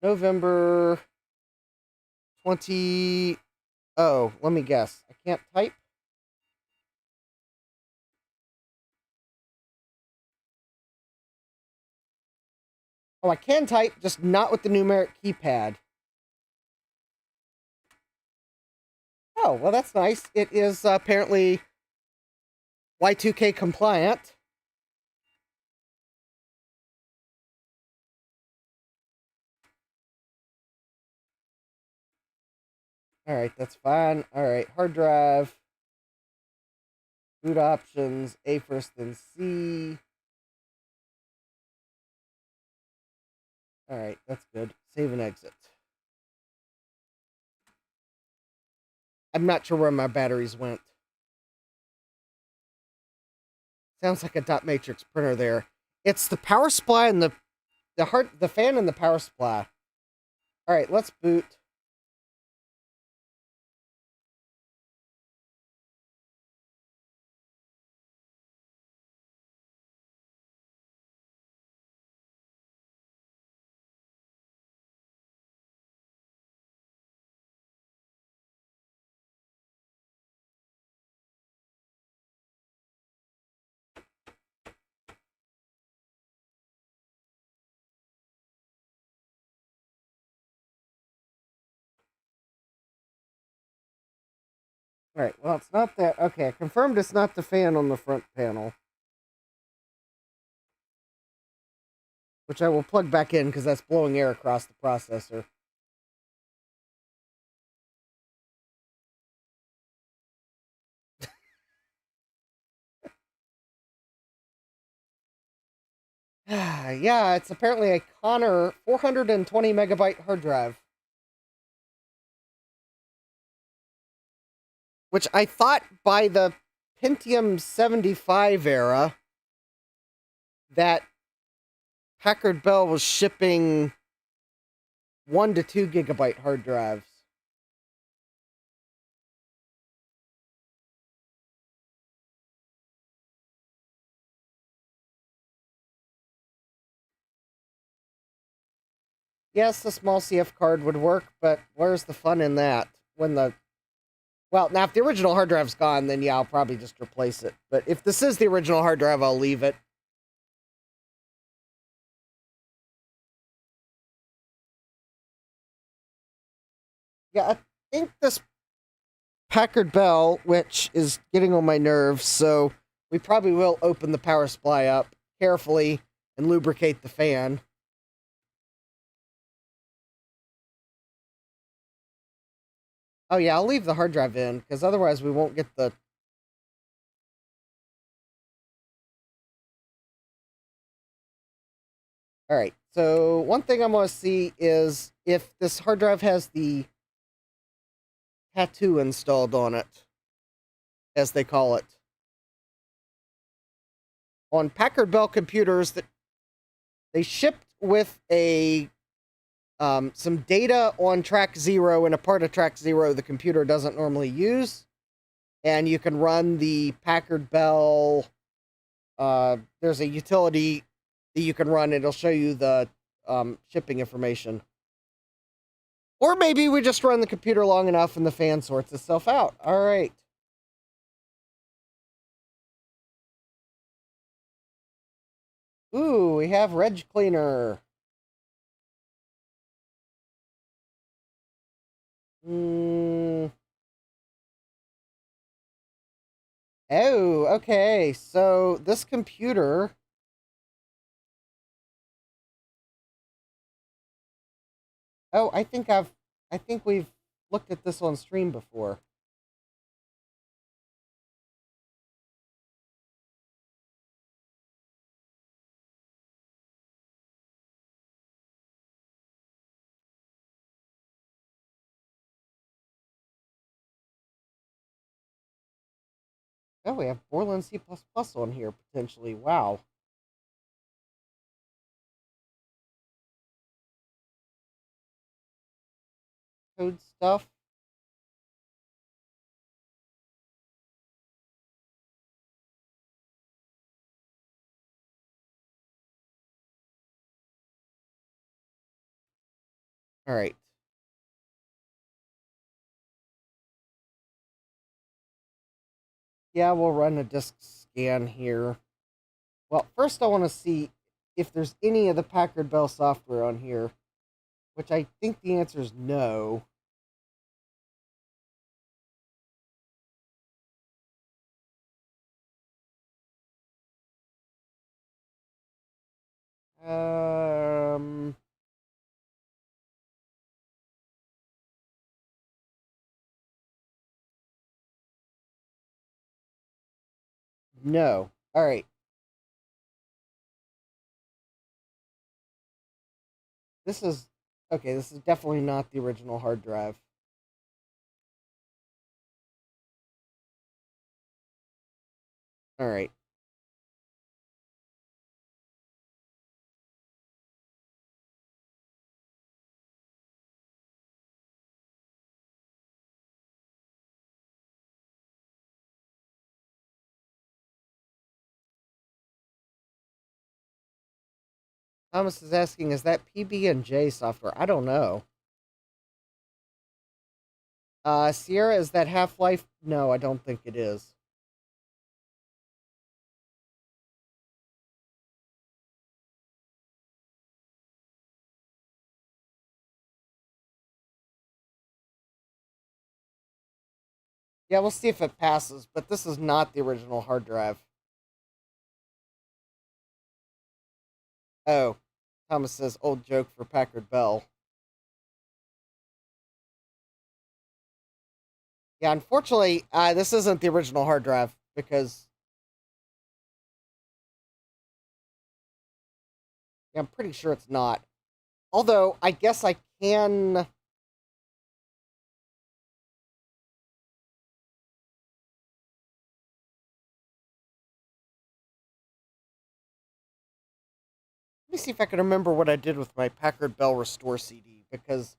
November 20... Oh, let me guess. I can't type? Oh, I can type, just not with the numeric keypad. Oh, well, that's nice. It is apparently Y2K compliant. All right, that's fine. All right, hard drive. Boot options, A first, then C. All right, that's good. Save and exit. I'm not sure where my batteries went. Sounds like a dot matrix printer there. It's the power supply and the fan and the power supply. All right, let's boot. Alright, well, it's not that. Okay, I confirmed it's not the fan on the front panel. Which I will plug back in because that's blowing air across the processor. Yeah, it's apparently a Connor 420 megabyte hard drive. Which I thought by the Pentium 75 era that Packard Bell was shipping 1 to 2 gigabyte hard drives. Yes, the small CF card would work, but where's the fun in that? Well, now if the original hard drive's gone, then yeah, I'll probably just replace it. But if this is the original hard drive, I'll leave it. Yeah, I think this Packard Bell, which is getting on my nerves, so we probably will open the power supply up carefully and lubricate the fan. Oh yeah, I'll leave the hard drive in, because otherwise we won't get the... Alright, so one thing I'm going to see is if this hard drive has the tattoo installed on it, as they call it. On Packard Bell computers, that they shipped with a some data on track 0 and a part of track 0 the computer doesn't normally use. And you can run the Packard Bell. There's a utility that you can run. It'll show you the shipping information. Or maybe we just run the computer long enough and the fan sorts itself out. All right. Ooh, we have Reg Cleaner. Oh, okay. So this computer... Oh, I think we've looked at this on stream before. Oh, we have Borland C++ on here, potentially. Wow. Code stuff. All right. Yeah, we'll run a disk scan here. Well, first I want to see if there's any of the Packard Bell software on here, which I think the answer is no. Um, no. All right. This is okay. This is definitely not the original hard drive. All right. Thomas is asking, is that PB&J software? I don't know. Sierra, is that Half-Life? No, I don't think it is. Yeah, we'll see if it passes, but this is not the original hard drive. Oh, Thomas says old joke for Packard Bell. Yeah, unfortunately, this isn't the original hard drive because yeah, I'm pretty sure it's not. Although, I guess I can. Let me see if I can remember what I did with my Packard Bell Restore CD because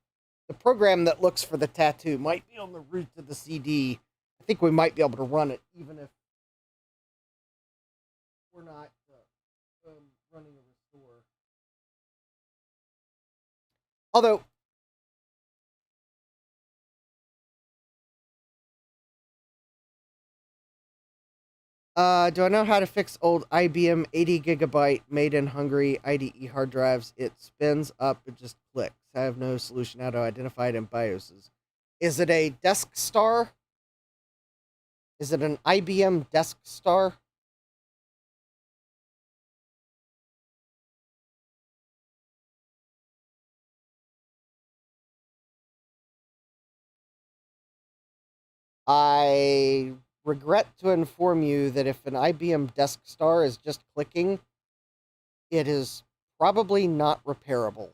the program that looks for the tattoo might be on the root of the CD. I think we might be able to run it even if we're not running a restore. Although, do I know how to fix old IBM 80 gigabyte made in Hungary IDE hard drives? It spins up, it just clicks. I have no solution how to identify it in BIOSes. Is it a Desk Star? Is it an IBM Desk Star? I regret to inform you that if an IBM Desk Star is just clicking, it is probably not repairable.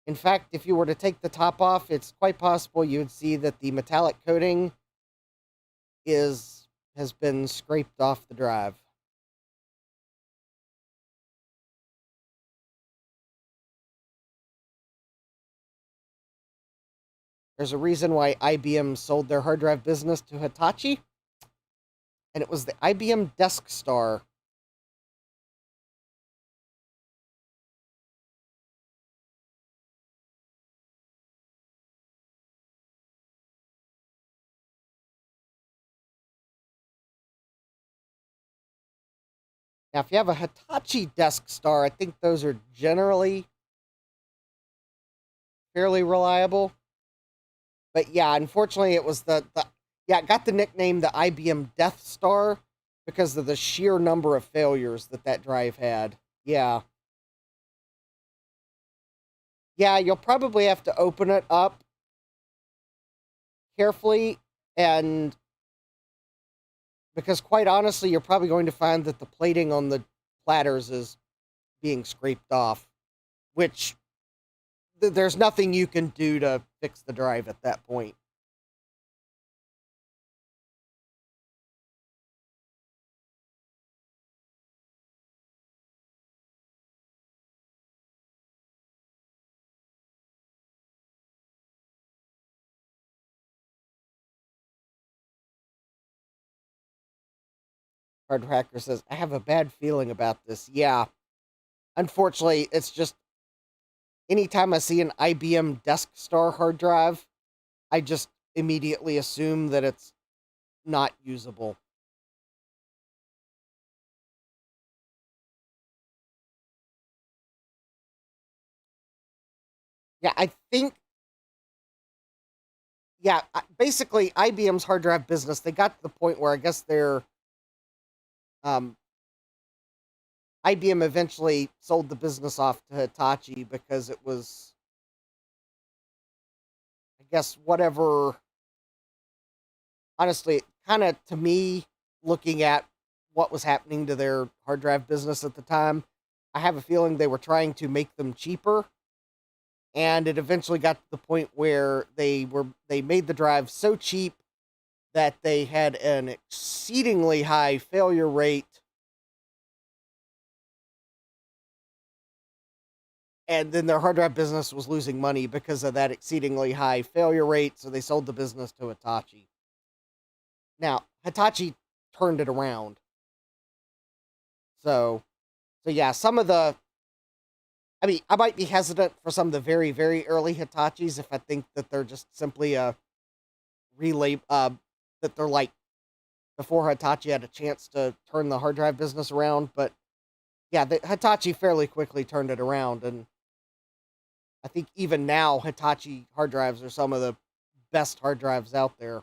In fact, if you were to take the top off, it's quite possible you would see that the metallic coating has been scraped off the drive. There's a reason why IBM sold their hard drive business to Hitachi, and it was the IBM Desk Star. Now, if you have a Hitachi Desk Star, I think those are generally fairly reliable. But yeah, unfortunately, it was it got the nickname the IBM Death Star because of the sheer number of failures that drive had. Yeah. Yeah, you'll probably have to open it up carefully and because quite honestly, you're probably going to find that the plating on the platters is being scraped off, which there's nothing you can do to fix the drive at that point. Hard Hacker says, I have a bad feeling about this. Yeah. Unfortunately, it's just anytime I see an IBM Desk Star hard drive, I just immediately assume that it's not usable. Yeah, I think, yeah, basically IBM's hard drive business, they got to the point where I guess um, IBM eventually sold the business off to Hitachi because it was, I guess, whatever. Honestly, kind of to me, looking at what was happening to their hard drive business at the time, I have a feeling they were trying to make them cheaper. And it eventually got to the point where they made the drive so cheap that they had an exceedingly high failure rate. And then their hard drive business was losing money because of that exceedingly high failure rate, so they sold the business to Hitachi. Now, Hitachi turned it around. So yeah, some of the I mean, I might be hesitant for some of the very, very early Hitachis if I think that they're just simply a relay that they're like before Hitachi had a chance to turn the hard drive business around, but yeah, the Hitachi fairly quickly turned it around, and I think even now Hitachi hard drives are some of the best hard drives out there.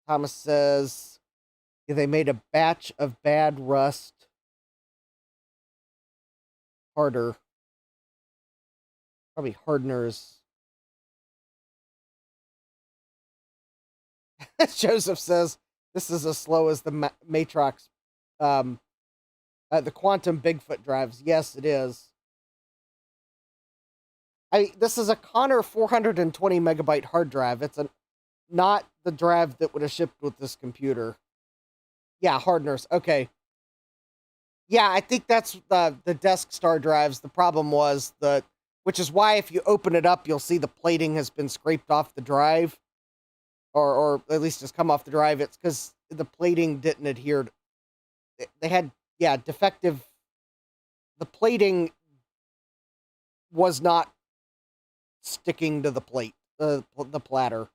Thomas says they made a batch of bad rust harder. Probably hardeners. Joseph says this is as slow as the Matrox, um, the Quantum Bigfoot drives. Yes, it is. This is a Connor 420 megabyte hard drive. It's not the drive that would have shipped with this computer. Yeah, hardeners. Okay. Yeah, I think that's the Desk Star drives. The problem was which is why if you open it up, you'll see the plating has been scraped off the drive, or at least has come off the drive. It's because the plating didn't adhere. They had defective. The plating was not sticking to the plate, the platter.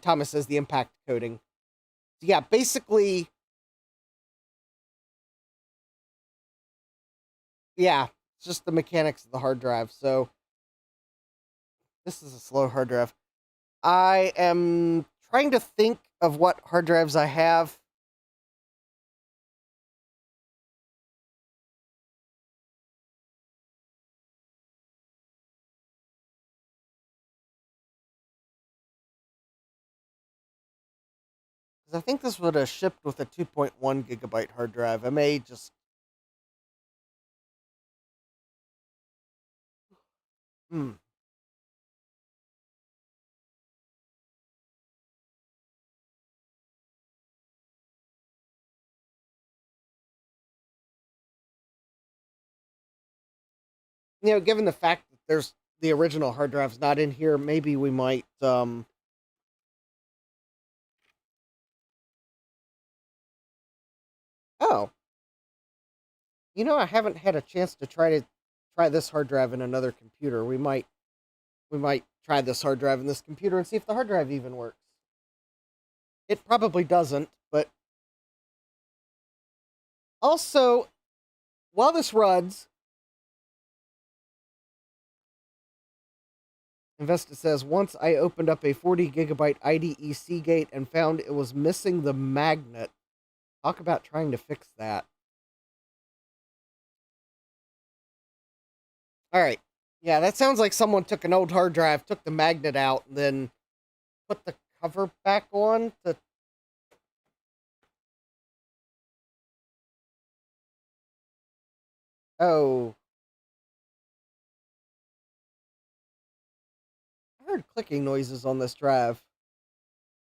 Thomas says the impact coating. So yeah, basically, yeah, it's just the mechanics of the hard drive. So this is a slow hard drive. I am trying to think of what hard drives I have. Because I think this would have shipped with a 2.1 gigabyte hard drive. I may just. Hmm. Given the fact that there's the original hard drive's not in here, maybe we might. Oh, I haven't had a chance to try this hard drive in another computer. We might try this hard drive in this computer and see if the hard drive even works. It probably doesn't, but also, while this runs, Investa says, once I opened up a 40 gigabyte IDE gate and found it was missing the magnet. Talk about trying to fix that. All right. Yeah, that sounds like someone took an old hard drive, took the magnet out, and then put the cover back on to. Oh, I heard clicking noises on this drive.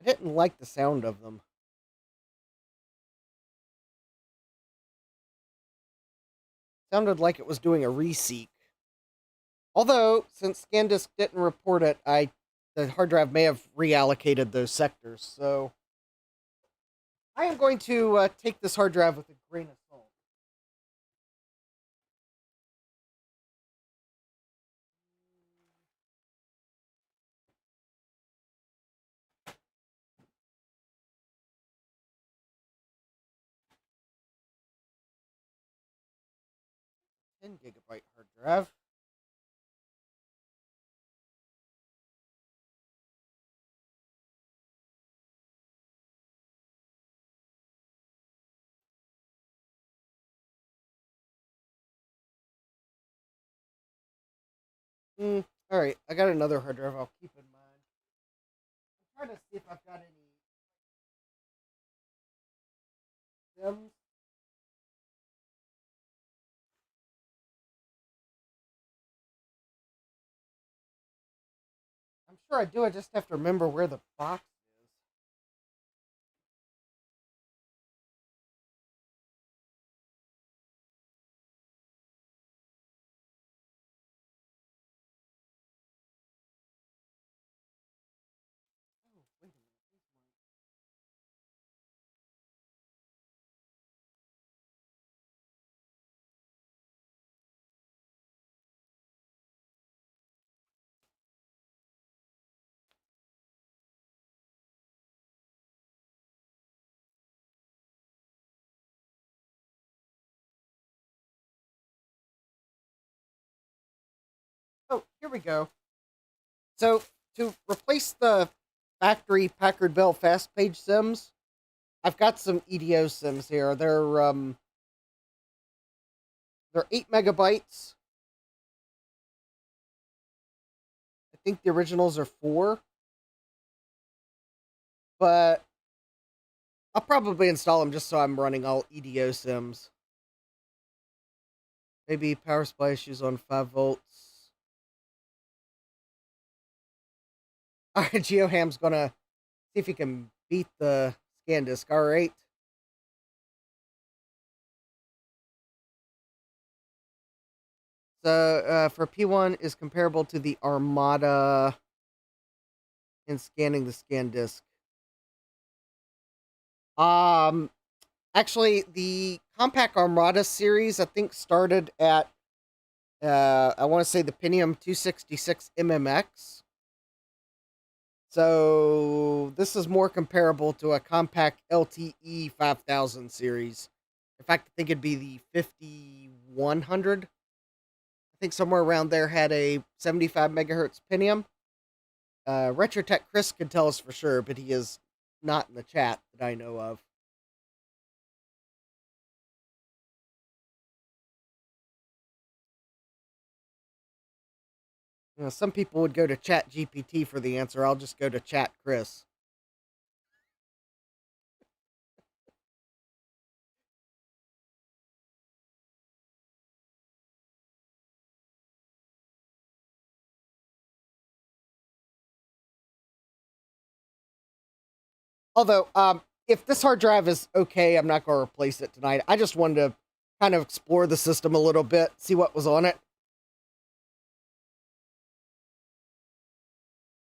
I didn't like the sound of them. Sounded like it was doing a reseek. Although, since ScanDisk didn't report it, the hard drive may have reallocated those sectors. So I am going to take this hard drive with a grain of salt. 10 gigabyte hard drive. All right, I got another hard drive I'll keep in mind. I'm trying to see if I've got any stems. I'm sure I do. I just have to remember where the box is. Oh, wait a minute. here we go. So to replace the factory Packard Bell fast page sims, I've got some EDO sims here. They're 8 MB. I think the originals are 4, but I'll probably install them just so I'm running all EDO sims. Maybe power supply issues on 5 volts. Alright, GeoHam's gonna see if he can beat the scan disk. Alright. So for P1 is comparable to the Armada in scanning the scan disk. Actually, the Compact Armada series, I think, started at, I want to say the Pentium 266 MMX. So this is more comparable to a Compact LTE 5000 series. In fact, I think it'd be the 5100. I think somewhere around there had a 75 megahertz Pentium. RetroTech Chris could tell us for sure, but he is not in the chat that I know of. You know, some people would go to Chat GPT for the answer. I'll just go to Chat Chris. Although, if this hard drive is okay, I'm not going to replace it tonight. I just wanted to kind of explore the system a little bit, see what was on it.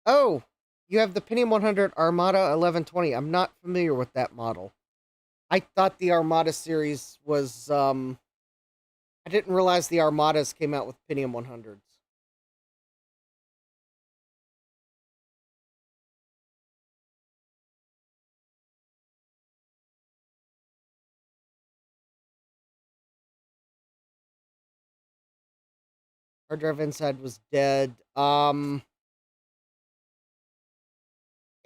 Oh, you have the Pentium 100 Armada 1120. I'm not familiar with that model. I thought the Armada series was, I didn't realize the Armadas came out with Pentium 100s. Hard drive inside was dead.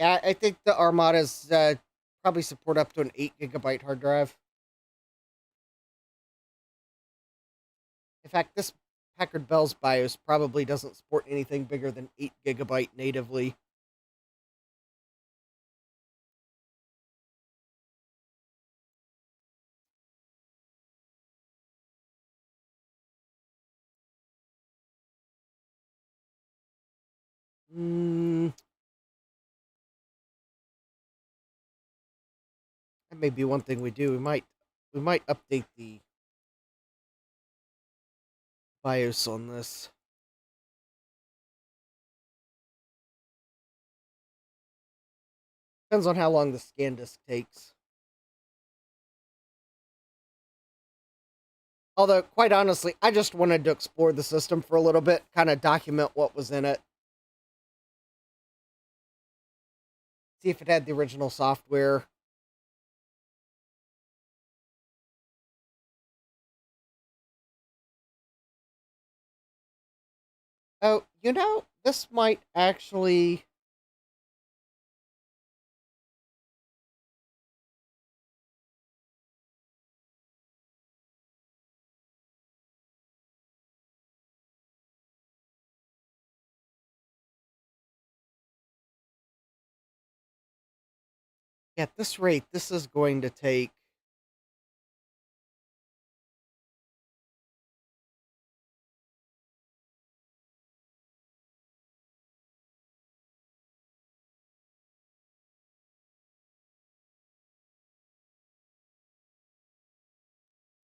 Yeah, I think the Armadas probably support up to an 8 GB hard drive. In fact, this Packard Bell's BIOS probably doesn't support anything bigger than 8 GB natively. That may be one thing we do. We might update the BIOS on this. Depends on how long the scan disk takes. Although, quite honestly, I just wanted to explore the system for a little bit, kind of document what was in it. See if it had the original software. Oh, you know, this might actually... At this rate, this is going to take...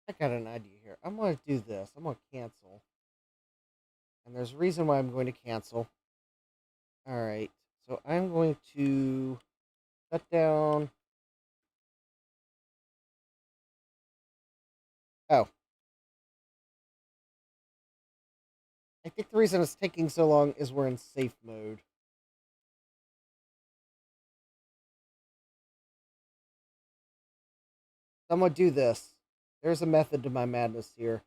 I got an idea here. I'm going to do this. I'm going to cancel. And there's a reason why I'm going to cancel. Alright, so I'm going to shut down... Oh. I think the reason it's taking so long is we're in safe mode. So I'm going to do this. There's a method to my madness here.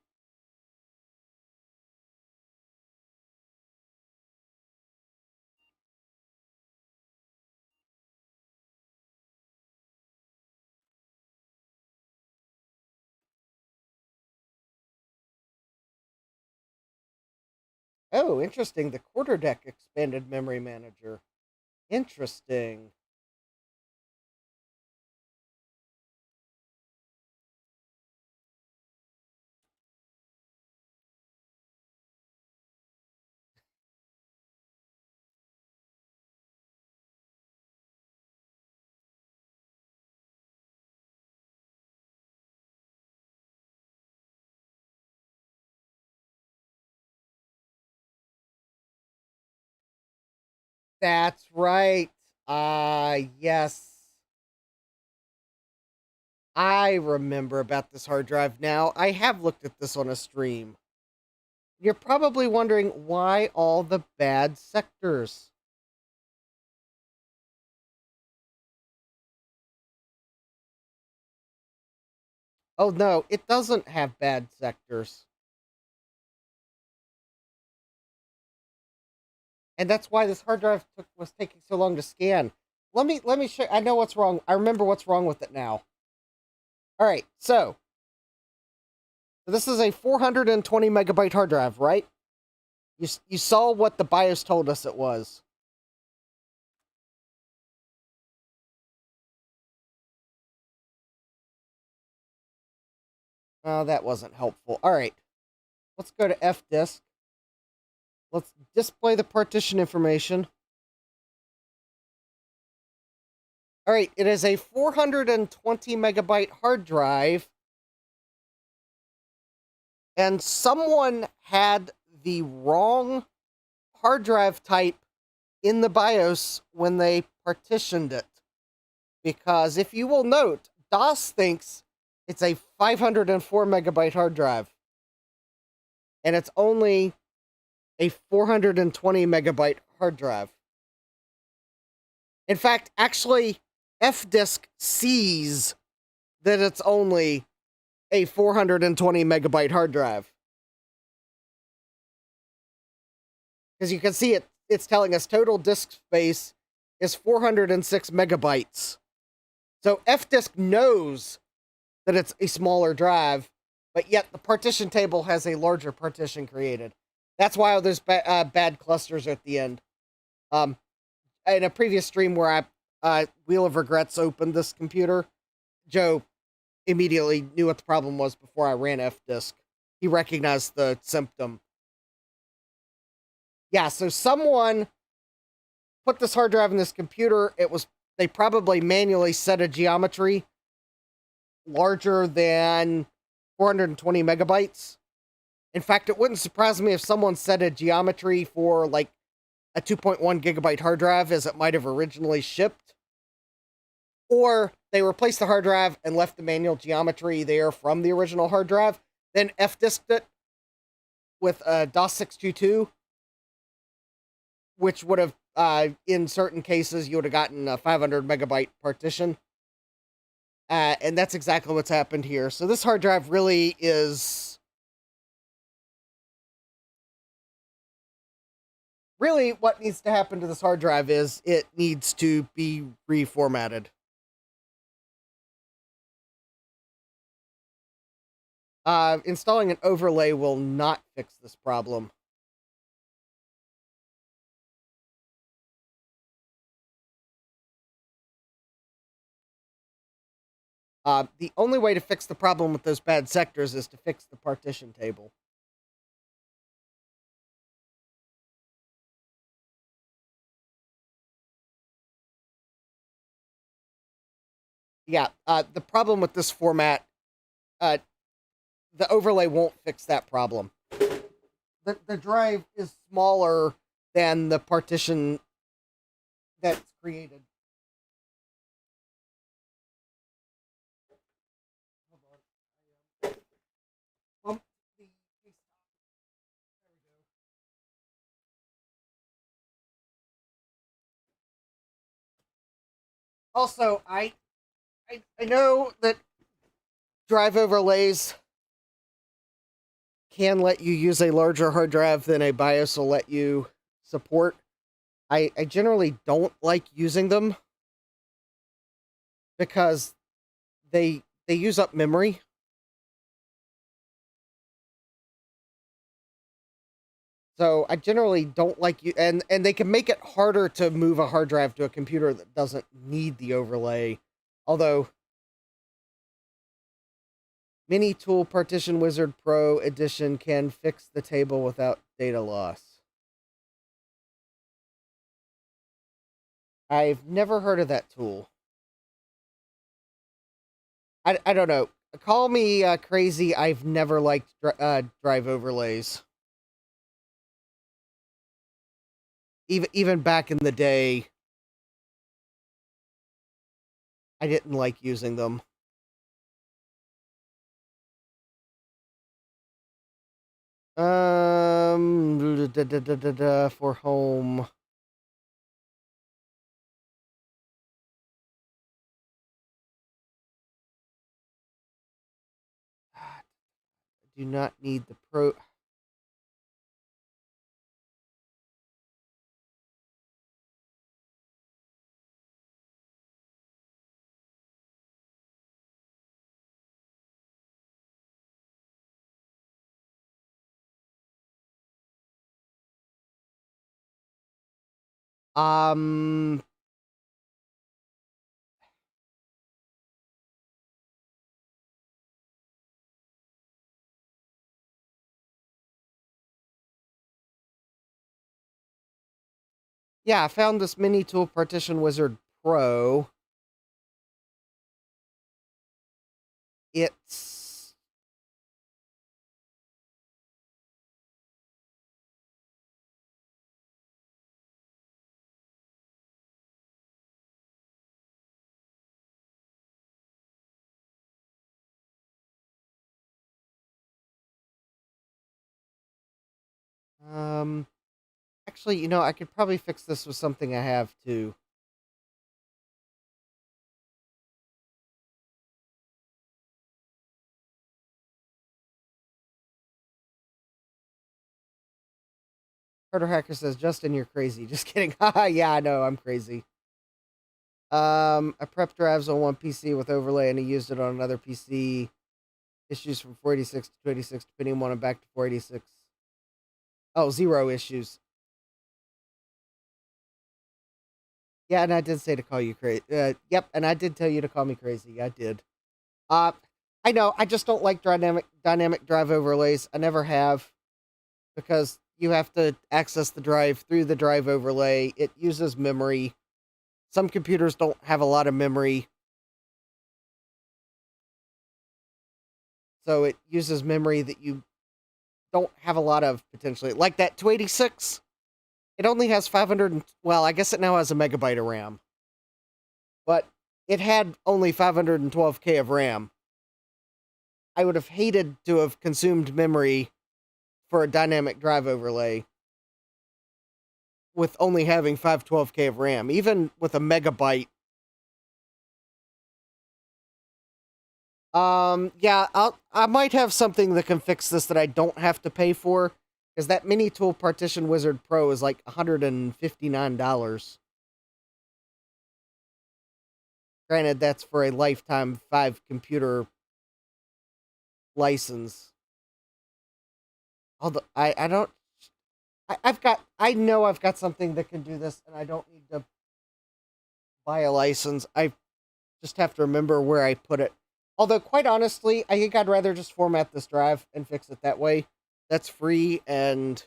Oh, interesting. The quarterdeck expanded memory manager. Interesting. That's right. Yes. I remember about this hard drive now. I have looked at this on a stream. You're probably wondering why all the bad sectors. Oh no, it doesn't have bad sectors. And that's why this hard drive was taking so long to scan. Let me show. I know what's wrong. I remember what's wrong with it now. All right, so this is a 420 megabyte hard drive, right? You saw what the BIOS told us it was. Oh, that wasn't helpful. All right, let's go to F disk. Let's display the partition information. All right, it is a 420 megabyte hard drive, and someone had the wrong hard drive type in the BIOS when they partitioned it. Because if you will note, DOS thinks it's a 504 megabyte hard drive, and it's only a 420 megabyte hard drive. In fact, actually, F-Disk sees that it's only a 420 megabyte hard drive. Because you can see it's telling us total disk space is 406 megabytes. So F-Disk knows that it's a smaller drive, but yet the partition table has a larger partition created. That's why there's bad clusters at the end. In a previous stream where Wheel of Regrets opened this computer, Joe immediately knew what the problem was before I ran F-Disk. He recognized the symptom. Yeah, so someone put this hard drive in this computer. They probably manually set a geometry larger than 420 megabytes. In fact, it wouldn't surprise me if someone set a geometry for like a 2.1 gigabyte hard drive as it might have originally shipped. Or they replaced the hard drive and left the manual geometry there from the original hard drive, then F-disked it with a DOS 622, which would have, in certain cases, you would have gotten a 500 megabyte partition. And that's exactly what's happened here. So this hard drive really is... Really, what needs to happen to this hard drive is it needs to be reformatted. Installing an overlay will not fix this problem. The only way to fix the problem with those bad sectors is to fix the partition table. Yeah, the problem with this format, the overlay won't fix that problem. The drive is smaller than the partition that's created. Also, I know that drive overlays can let you use a larger hard drive than a BIOS will let you support. I generally don't like using them because they use up memory. So I generally don't like you, and they can make it harder to move a hard drive to a computer that doesn't need the overlay. Although Mini Tool Partition Wizard Pro Edition can fix the table without data loss. I've never heard of that tool. I don't know. Call me crazy. I've never liked drive overlays. Even back in the day, I didn't like using them. For home. Do not need the pro. Um, yeah, I found this Mini Tool Partition Wizard Pro. It's um actually, I could probably fix this with something I have too. Carter Hacker says, Justin, you're crazy. Just kidding. Haha, yeah, I know, I'm crazy. I prepped drives on one PC with overlay and he used it on another PC. Issues from 486 to 286, depending on it back to 486. Oh, 0 issues. Yeah, and I did say to call you crazy. Yep, and I did tell you to call me crazy. I did. Uh, I know. I just don't like dynamic drive overlays. I never have, because you have to access the drive through the drive overlay. It uses memory. Some computers don't have a lot of memory, so it uses memory that you don't have a lot of potentially. Like that 286, it only has 500. Well, I guess it now has a megabyte of RAM, but it had only 512K of RAM. I would have hated to have consumed memory for a dynamic drive overlay with only having 512K of RAM, even with a megabyte. Yeah, I might have something that can fix this that I don't have to pay for, because that Mini Tool Partition Wizard Pro is like $159. Granted, that's for a lifetime 5 computer license. Although I don't, I know I've got something that can do this, and I don't need to buy a license. I just have to remember where I put it. Although, quite honestly, I think I'd rather just format this drive and fix it that way. That's free, and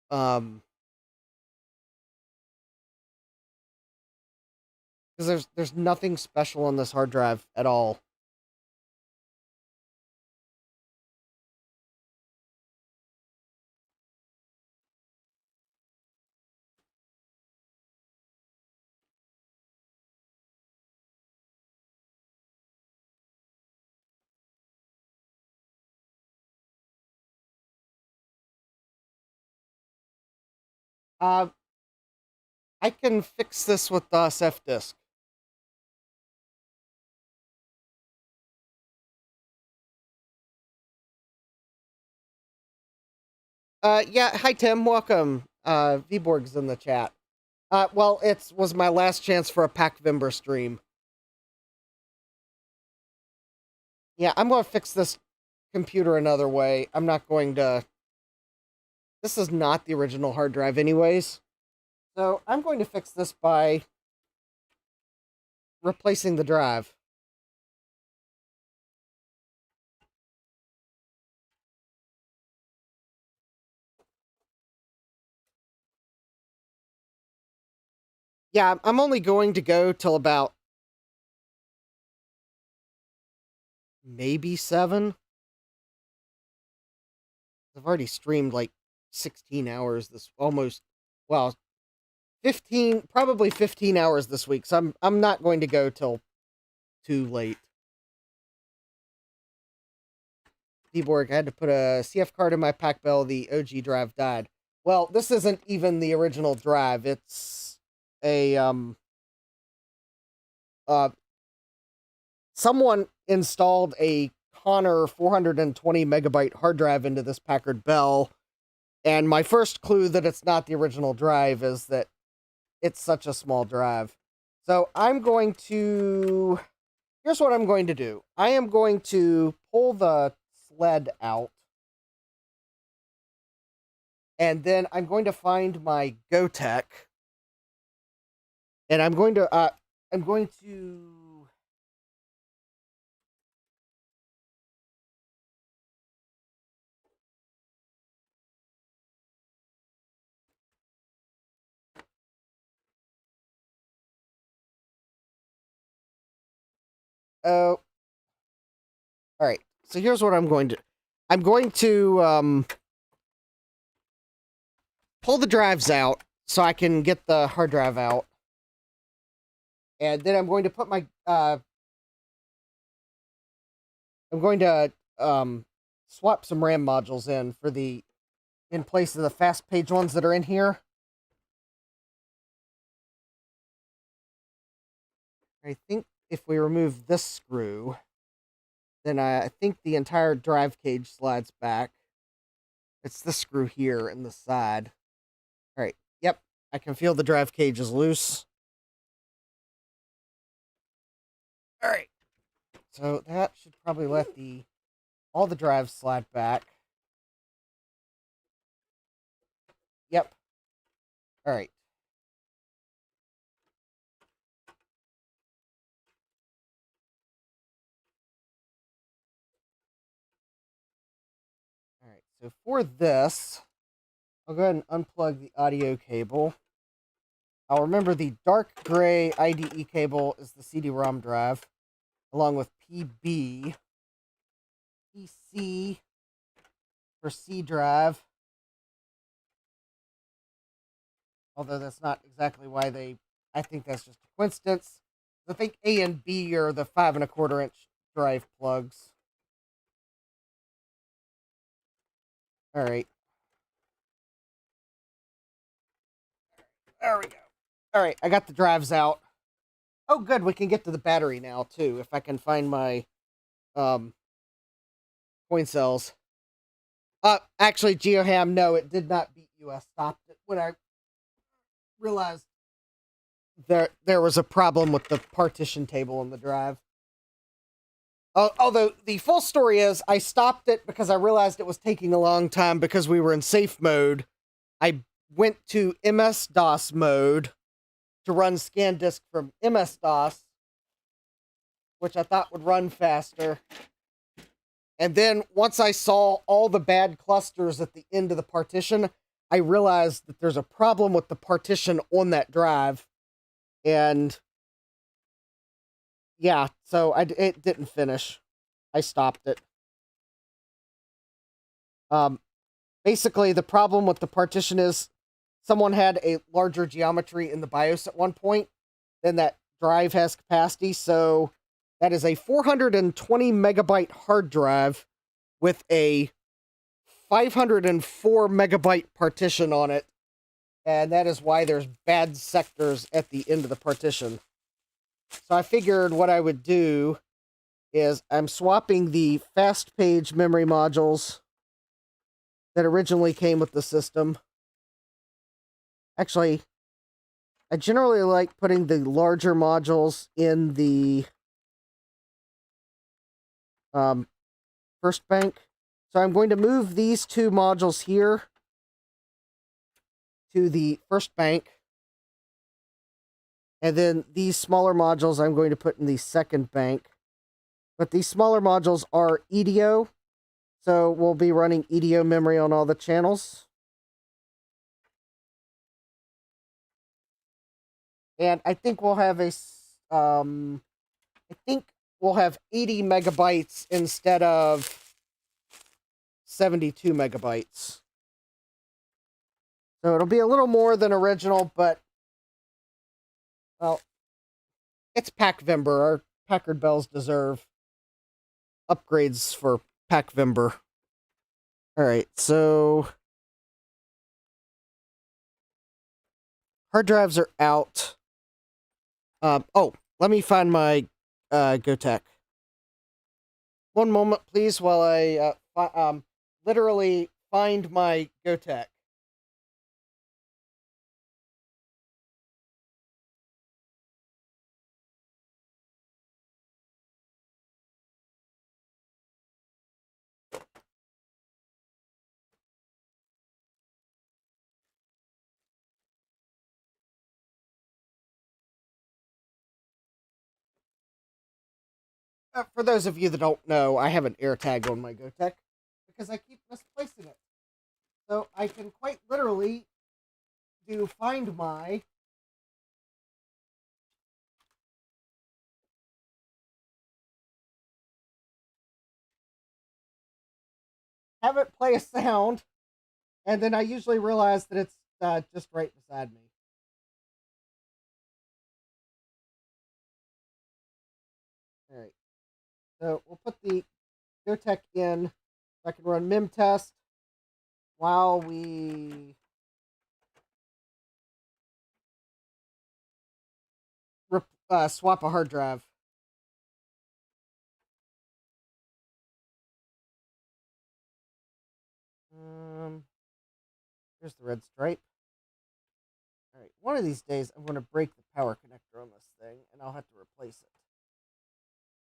because there's nothing special on this hard drive at all. Uh, I can fix this with the SF disk. Yeah. Hi Tim, welcome. Vborg's in the chat. Well, it was my last chance for a Packvember stream. Yeah, I'm going to fix this computer another way. I'm not going to This is not the original hard drive anyways. So I'm going to fix this by replacing the drive. Yeah, I'm only going to go till about maybe 7. I've already streamed like 16 hours this almost, well, 15, probably 15 hours this week. So I'm not going to go till too late. Deborg, I had to put a CF card in my Packard Bell. The OG drive died. Well, this isn't even the original drive. It's a someone installed a Connor 420 megabyte hard drive into this Packard Bell, and my first clue that it's not the original drive is that it's such a small drive. So I'm going to, here's what I'm going to do. I am going to pull the sled out, and then I'm going to find my GoTech, and I'm going to oh, all right. So here's what I'm going to, pull the drives out so I can get the hard drive out. And then I'm going to put my, I'm going to swap some RAM modules in for the, in place of the fast page ones that are in here. I think if we remove this screw, then I think the entire drive cage slides back. It's this screw here in the side. All right. Yep. I can feel the drive cage is loose. All right. So that should probably let all the drives slide back. Yep. All right. All right. So for this, I'll go ahead and unplug the audio cable. I'll remember the dark gray IDE cable is the CD-ROM drive, along with PB, PC for C drive. Although that's not exactly why I think that's just a coincidence. I think A and B are the 5 1/4 inch drive plugs. All right. There we go. All right, I got the drives out. Oh, good. We can get to the battery now too, if I can find my coin cells. Actually, GeoHam, no, it did not beat you. I stopped it when I realized there was a problem with the partition table in the drive. Although the full story is, I stopped it because I realized it was taking a long time because we were in safe mode. I went to MS-DOS mode to run ScanDisk from MS-DOS, which I thought would run faster. And then once I saw all the bad clusters at the end of the partition, I realized that there's a problem with the partition on that drive. And yeah, so it didn't finish. I stopped it. Basically, the problem with the partition is someone had a larger geometry in the BIOS at one point than that drive has capacity. So that is a 420 megabyte hard drive with a 504 megabyte partition on it. And that is why there's bad sectors at the end of the partition. So I figured what I would do is I'm swapping the fast page memory modules that originally came with the system. Actually, I generally like putting the larger modules in the first bank. So I'm going to move these two modules here to the first bank. And then these smaller modules I'm going to put in the second bank. But these smaller modules are EDO, so we'll be running EDO memory on all the channels. And I think we'll have I think we'll have 80 megabytes instead of 72 megabytes. So it'll be a little more than original, but, well, it's Packvember. Our Packard Bells deserve upgrades for Packvember. Alright, so hard drives are out. Oh, let me find my GoTech. One moment, please, while I literally find my GoTech. For those of you that don't know, I have an AirTag on my GoTech because I keep misplacing it. So I can quite literally do find my have it play a sound, and then I usually realize that it's just right beside me. All right, so we'll put the GoTech in so I can run mem test while we swap a hard drive. Here's the red stripe. All right, one of these days I'm going to break the power connector on this thing, and I'll have to replace it.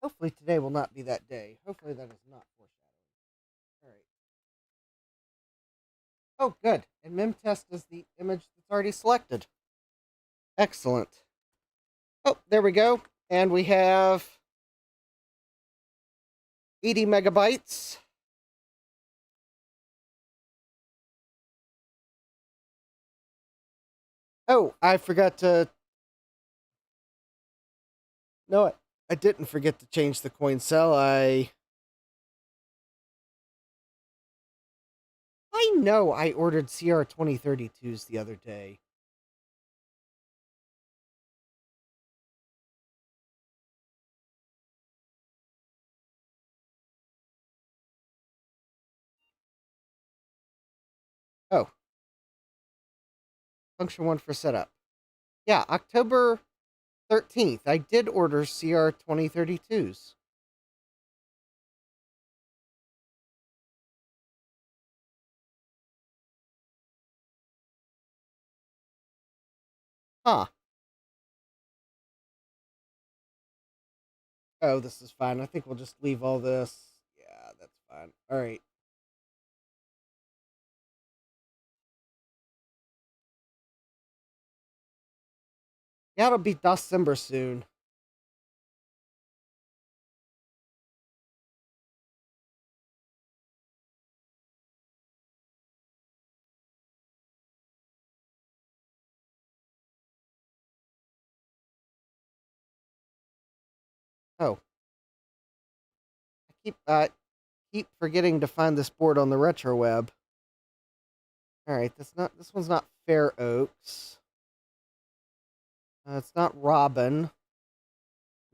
Hopefully today will not be that day. Hopefully that is not foreshadowing. All right. Oh, good. And memtest is the image that's already selected. Excellent. Oh, there we go. And we have 80 megabytes. Oh, I forgot to... No, I didn't forget to change the coin cell. I know I ordered CR 2032s the other day. Oh. Function 1 for setup. Yeah, October 13th. I did order CR 2032s. Huh. Oh, this is fine. I think we'll just leave all this. Yeah, that's fine. All right. Yeah, it'll be December soon. Oh, I keep forgetting to find this board on the retro web. All right, this one's not Fair Oaks. It's not Robin.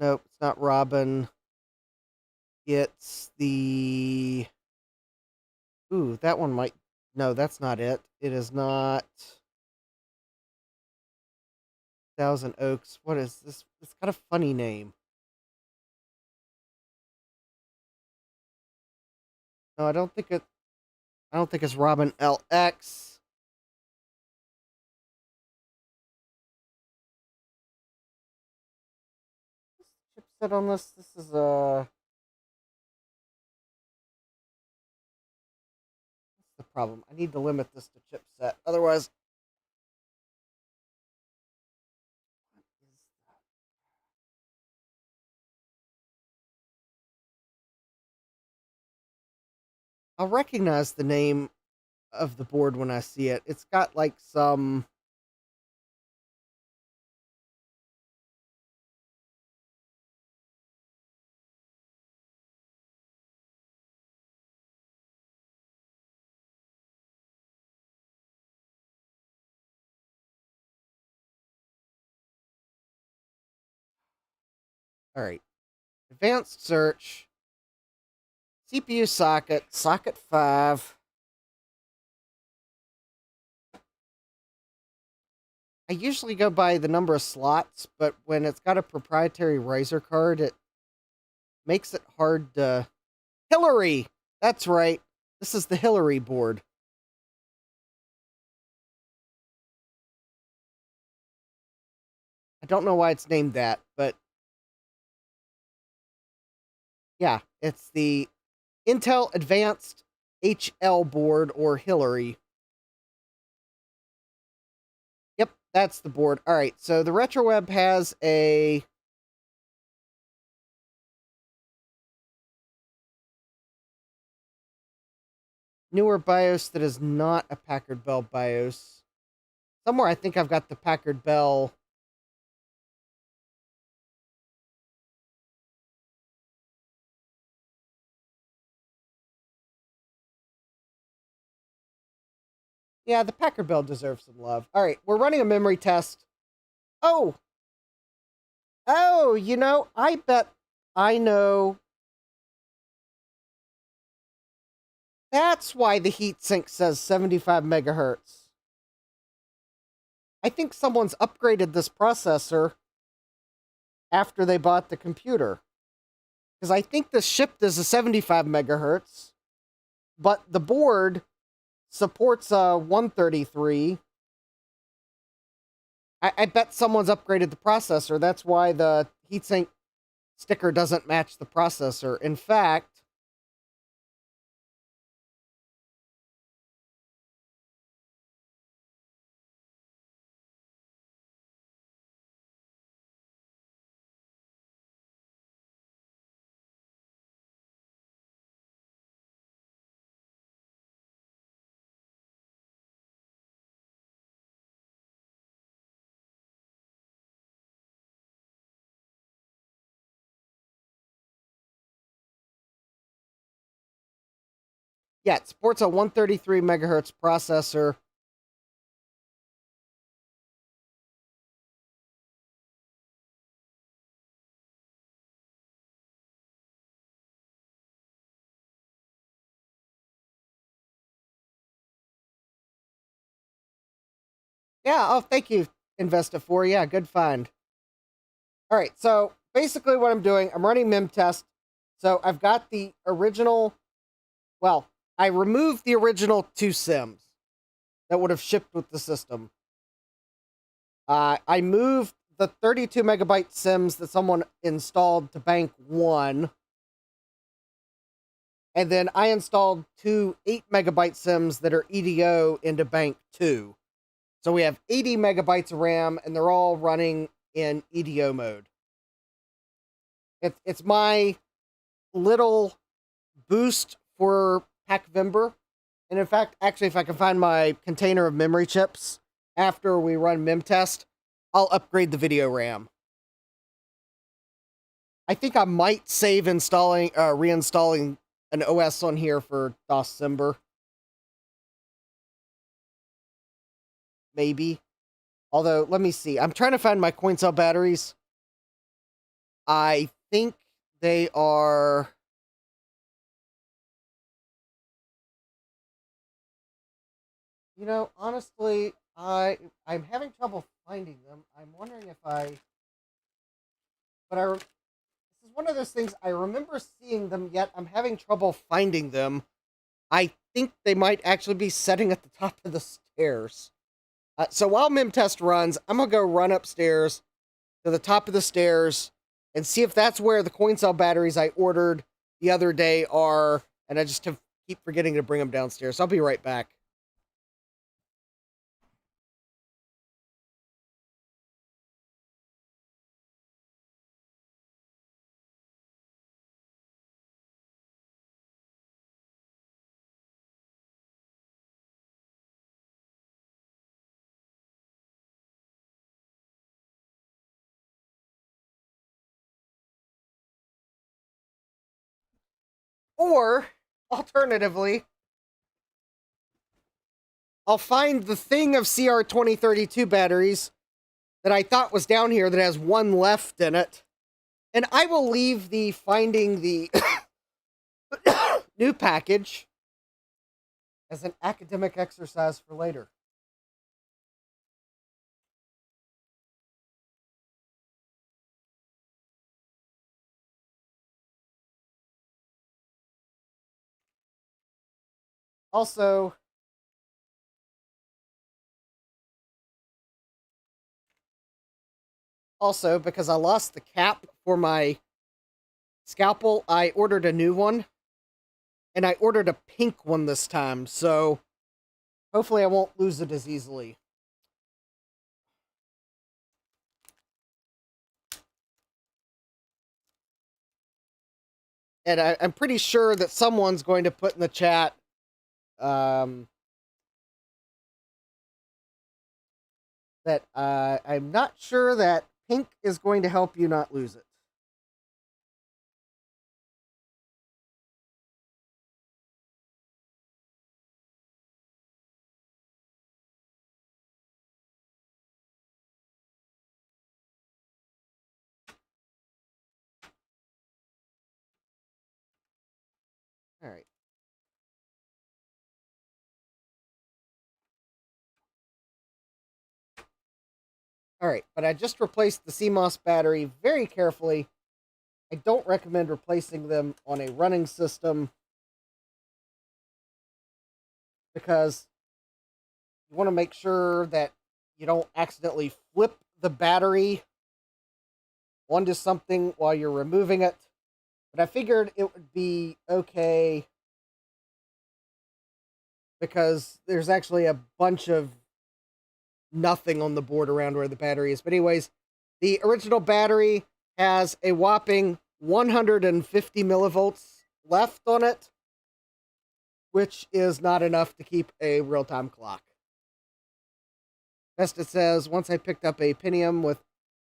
Nope, it's not Robin. It's the... Ooh, that one might... No, that's not it. It is not... Thousand Oaks. What is this? It's got a funny name. No, I don't think it's Robin LX. Chipset on this. This is the problem. I need to limit this to chipset. Otherwise, I'll recognize the name of the board when I see it. It's got like some. All right. Advanced search. CPU socket. Socket 5. I usually go by the number of slots, but when it's got a proprietary riser card, it makes it hard to. Hillary! That's right. This is the Hillary board. I don't know why it's named that, but yeah, it's the Intel Advanced HL board or Hillary. Yep, that's the board. All right, so the RetroWeb has a newer BIOS that is not a Packard Bell BIOS. Somewhere I think I've got the Packard Bell. Yeah, the Packard Bell deserves some love. All right, we're running a memory test. Oh, I bet I know. That's why the heatsink says 75 megahertz. I think someone's upgraded this processor after they bought the computer. Because I think this shipped as a 75 megahertz, but the board supports a 133. I bet someone's upgraded the processor. That's why the heatsink sticker doesn't match the processor. In fact, yeah, it supports a 133 megahertz processor. Yeah, oh, thank you, Investa4. Yeah, good find. All right, so basically what I'm doing, I'm running MemTest. So I've got the original, well, I removed the original 2 SIMs that would have shipped with the system. I moved the 32 megabyte SIMs that someone installed to bank 1. And then I installed 2 8 megabyte SIMs that are EDO into bank 2. So we have 80 megabytes of RAM, and they're all running in EDO mode. It's my little boost for Packvember. And in fact, actually, if I can find my container of memory chips after we run MemTest, I'll upgrade the video RAM. I think I might save reinstalling an OS on here for December. Maybe. Although, let me see. I'm trying to find my coin cell batteries. I think they are. Honestly, I'm having trouble finding them. I'm wondering if this is one of those things I remember seeing them, yet I'm having trouble finding them. I think they might actually be sitting at the top of the stairs. So while MemTest runs, I'm gonna go run upstairs to the top of the stairs and see if that's where the coin cell batteries I ordered the other day are. And I just keep forgetting to bring them downstairs. So I'll be right back. Or, alternatively, I'll find the thing of CR2032 batteries that I thought was down here that has one left in it, and I will leave the finding the new package as an academic exercise for later. Also, because I lost the cap for my scalpel, I ordered a new one, and I ordered a pink one this time, so hopefully I won't lose it as easily. And I'm pretty sure that someone's going to put in the chat that I'm not sure that pink is going to help you not lose it. All right. All right, but I just replaced the CMOS battery very carefully. I don't recommend replacing them on a running system because you want to make sure that you don't accidentally flip the battery onto something while you're removing it. But I figured it would be okay because there's actually a bunch of nothing on the board around where the battery is. But anyways, the original battery has a whopping 150 millivolts left on it, which is not enough to keep a real-time clock. Best it says, once I picked up a Pentium with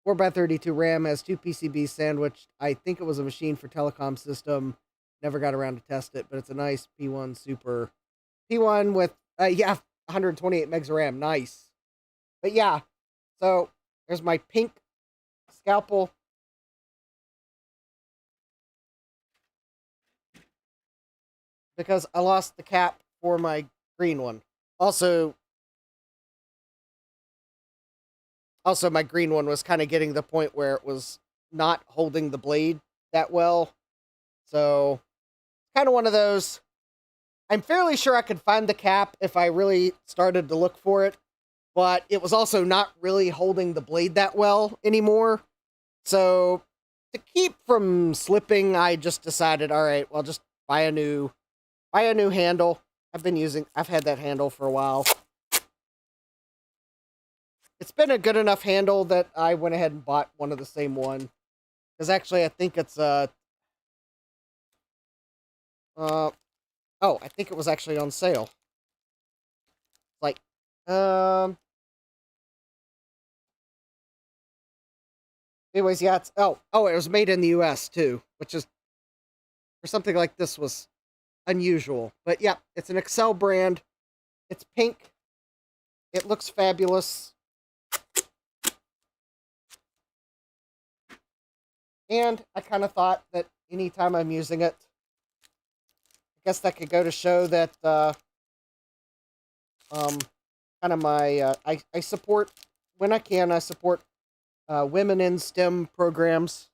4x32 RAM, has 2 PCBs sandwiched. I think it was a machine for telecom system. Never got around to test it, but it's a nice P1 Super. P1 with, 128 megs of RAM. Nice. But yeah, so there's my pink scalpel. Because I lost the cap for my green one. Also, my green one was kind of getting the point where it was not holding the blade that well. So, kind of one of those. I'm fairly sure I could find the cap if I really started to look for it, but it was also not really holding the blade that well anymore. So, to keep from slipping, I just decided, all right, well, just buy a new handle. I've had that handle for a while. It's been a good enough handle that I went ahead and bought one of the same one. Because actually, I think it's I think it was actually on sale. Like, anyways, yeah, it's, it was made in the US too, which is, for something like this, was unusual. But yeah, it's an Excel brand. It's pink. It looks fabulous. And I kind of thought that anytime I'm using it, I guess that could go to show that, kind of my, I support, when I can, I support women in STEM programs.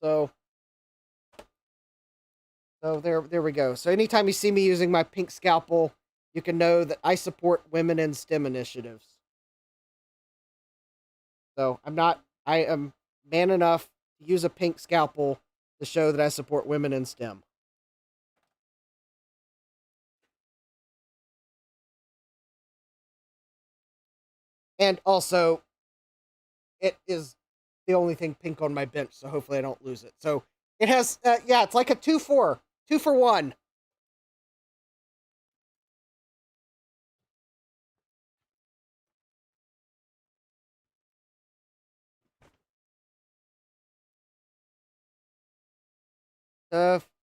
So there we go. So anytime you see me using my pink scalpel, you can know that I support women in STEM initiatives. So I am man enough to use a pink scalpel to show that I support women in STEM. And also, it is the only thing pink on my bench, so hopefully I don't lose it. So it has, it's like a 2-for 1.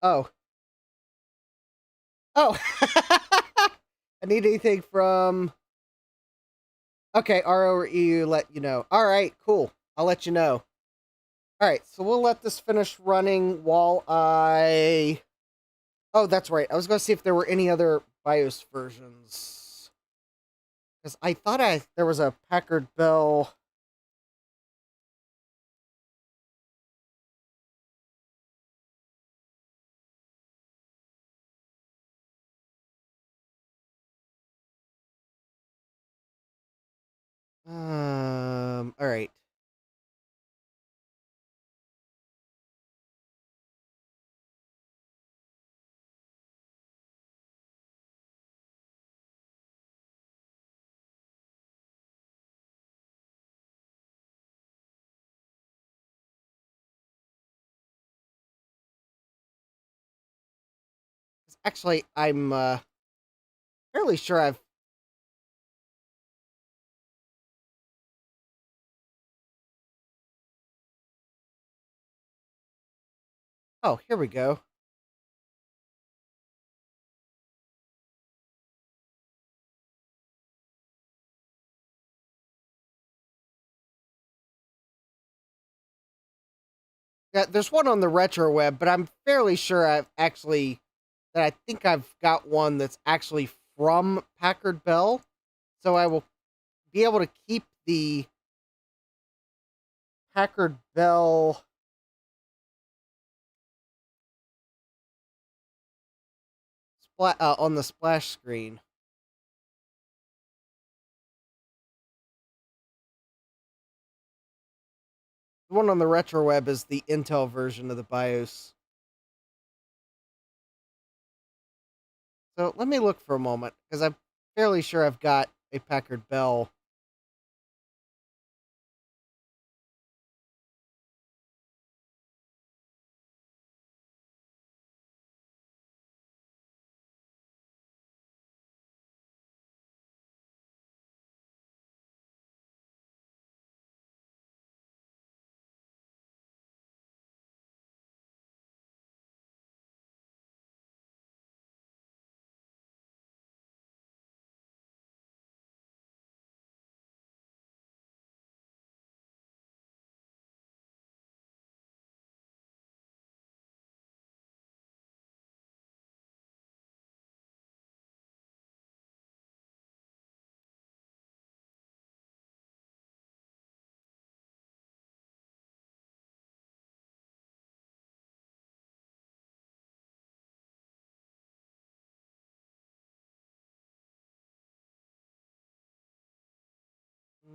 Oh, Oh, I need anything from. Okay, RO or EU, let you know. All right, cool. I'll let you know. All right, so we'll let this finish running while I. Oh, that's right. I was going to see if there were any other BIOS versions. Because I thought there was a Packard Bell. All right. Actually, I'm fairly sure I've. Oh, here we go. Yeah, there's one on the retro web, but I'm fairly sure I've actually that I think I've got one that's actually from Packard Bell. So I will be able to keep the Packard Bell on the splash screen. The one on the retro web is the Intel version of the BIOS. So let me look for a moment because I'm fairly sure I've got a Packard Bell.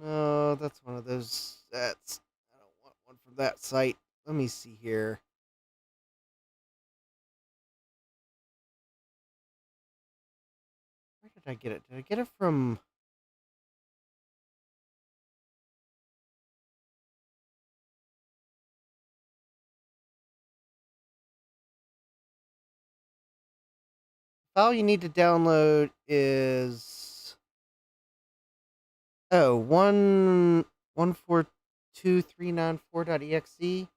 No, that's one of those. I don't want one from that site. Let me see here. Where did I get it? Did I get it from? File you need to download is one 142.394.exe. Let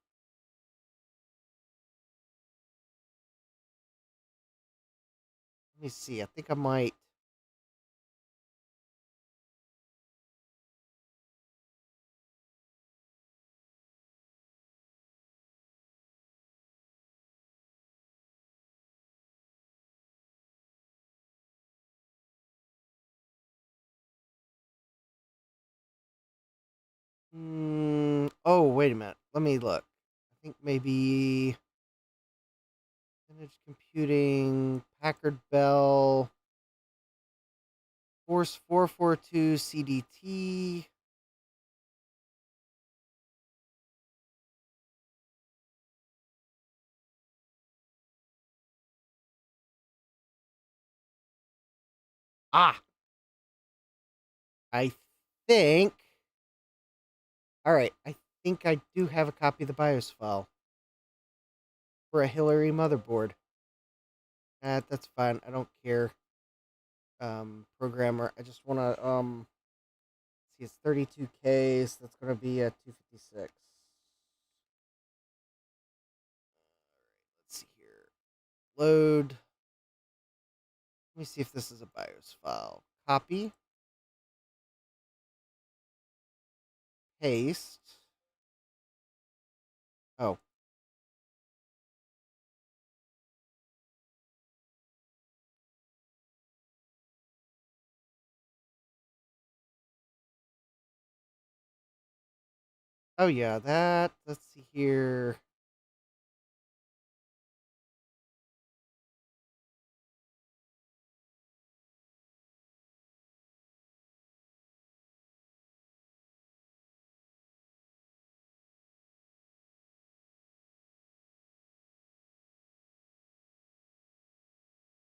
me see. I think I might. Oh, wait a minute. Let me look. I think maybe Vintage Computing, Packard Bell, Force 442 CDT. Ah, I think. All right, I think I do have a copy of the BIOS file for a Hillary motherboard. That's fine. I don't care. Programmer. I just want to see. It's 32K, so that's gonna be a 256. Let's see here. Load. Let me see if this is a BIOS file. Copy, paste. Oh, oh yeah, that. Let's see here.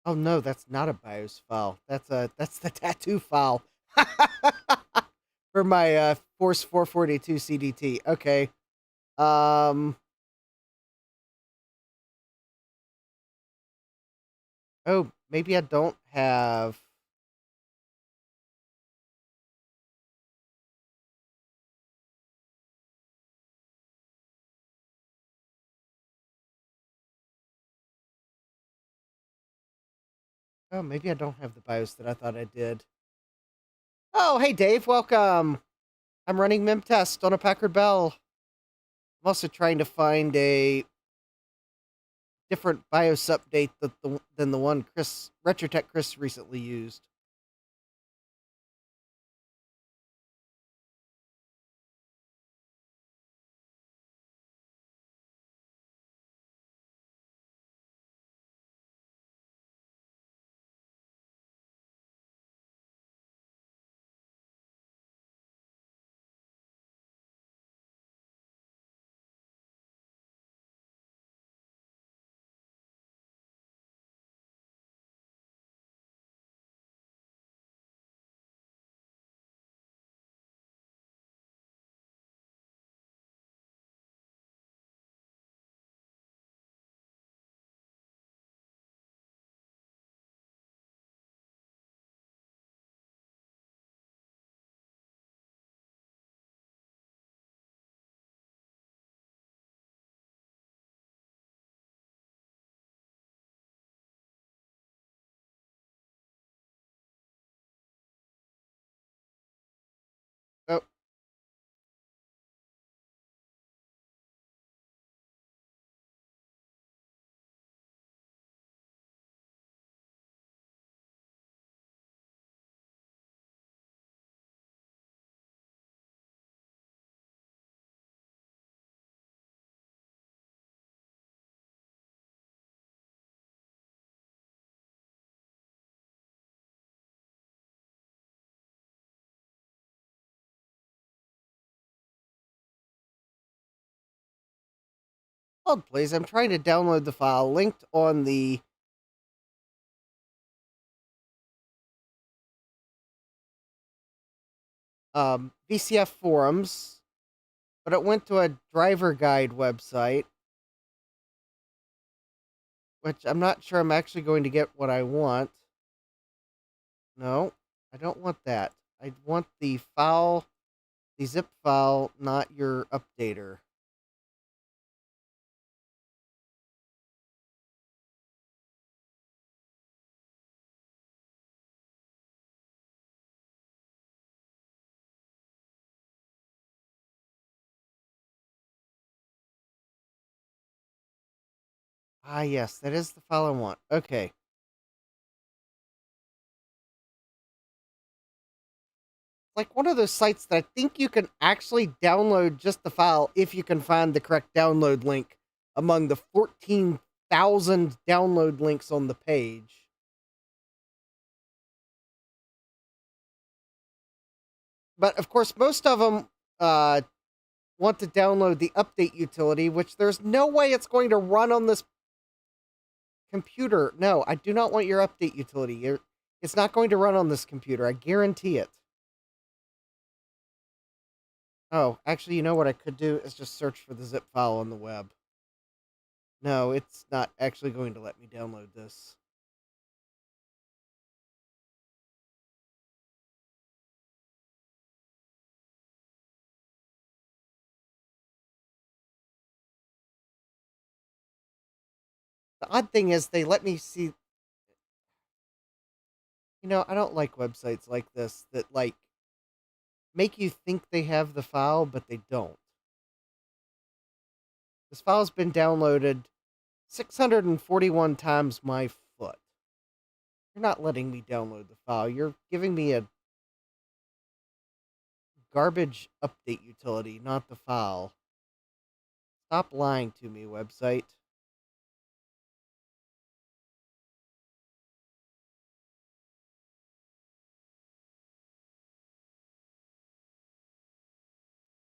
Oh no, that's not a BIOS file. That's the tattoo file for my Force 442 CDT. Okay. Um. Oh, maybe I don't have. Oh, maybe I don't have the BIOS that I thought I did. Oh, hey Dave, welcome. I'm running Mem test on a Packard Bell. I'm also trying to find a different BIOS update than the one Retrotech Chris recently used. Oh, hold please. I'm trying to download the file linked on the VCF forums, but it went to a driver guide website, which I'm not sure I'm actually going to get what I want. No, I don't want that. I want the file, the zip file, not your updater. Ah, yes, that is the file I want. Okay. Like one of those sites that I think you can actually download just the file if you can find the correct download link among the 14,000 download links on the page. But of course, most of them want to download the update utility, which there's no way it's going to run on this computer. No, I do not want your update utility. It's not going to run on this computer. I guarantee it. Oh, actually, you know what I could do is just search for the zip file on the web. No, it's not actually going to let me download this. The odd thing is they let me see I don't like websites like this that like make you think they have the file, but they don't. This file's been downloaded 641 times my foot. You're not letting me download the file. You're giving me a garbage update utility, not the file. Stop lying to me, website.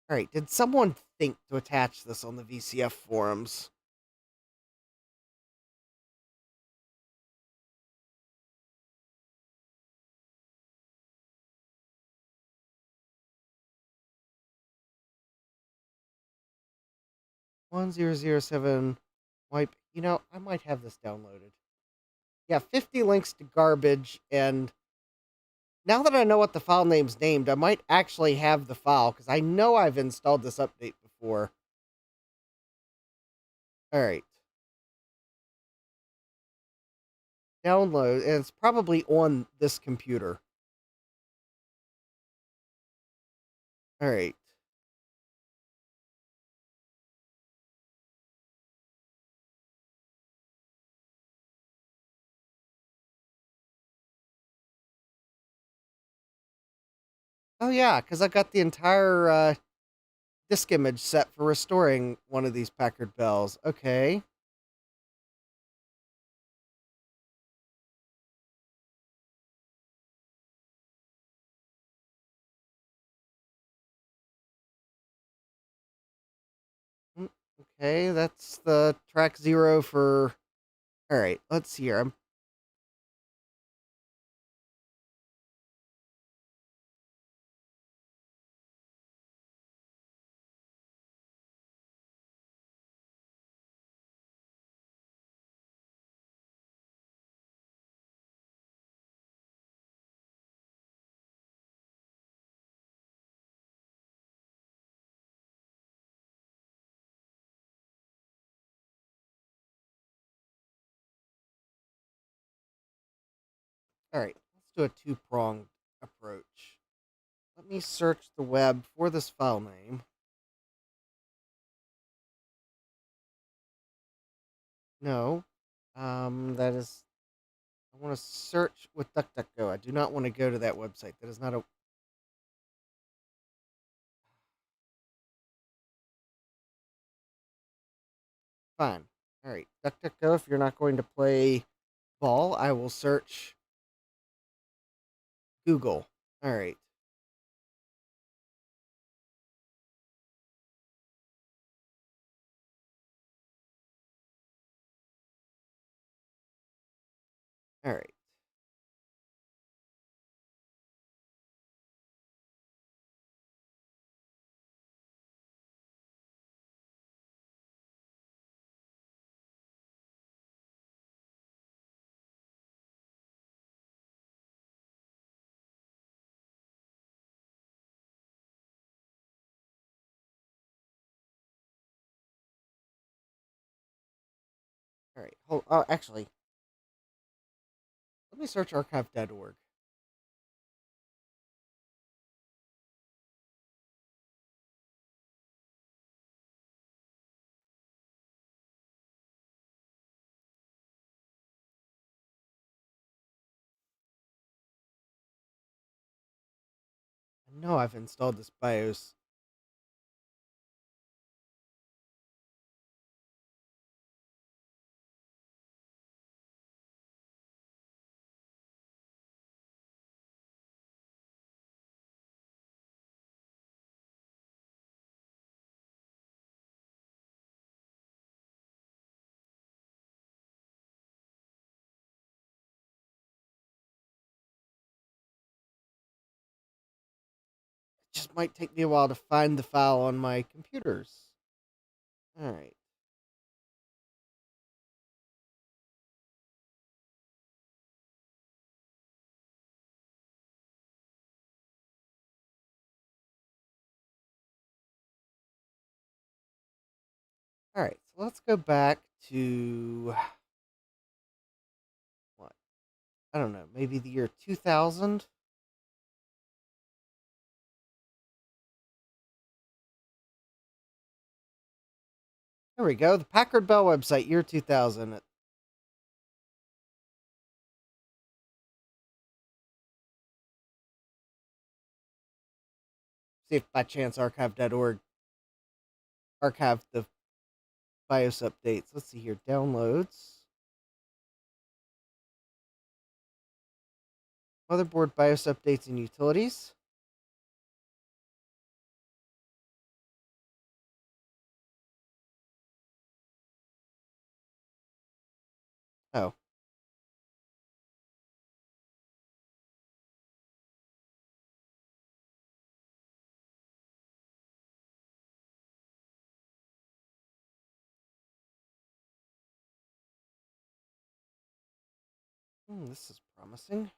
Alright, did someone think to attach this on the VCF forums? $1007 wipe. I might have this downloaded. Yeah, 50 links to garbage, and now that I know what the file name's named, I might actually have the file, because I know I've installed this update before. Alright. Download, and it's probably on this computer. Alright. Oh yeah, because I got the entire disk image set for restoring one of these Packard Bells. Okay. Mm, okay, that's the track 0 for... Alright, let's see here. Alright, let's do a two-pronged approach. Let me search the web for this file name. No. That is... I want to search with DuckDuckGo. I do not want to go to that website. That is not a... Fine. Alright, DuckDuckGo, if you're not going to play ball, I will search Google. Alright. Alright. Alright. Hold... Oh, actually, let me search archive.org. I know I've installed this BIOS. It just might take me a while to find the file on my computers. Alright. Alright, so let's go back to... What? I don't know, maybe the year 2000. There we go. The Packard Bell website, year 2000. See if by chance archive.org archived the BIOS updates. Let's see here. Downloads. Motherboard BIOS updates and utilities. Oh. This is promising.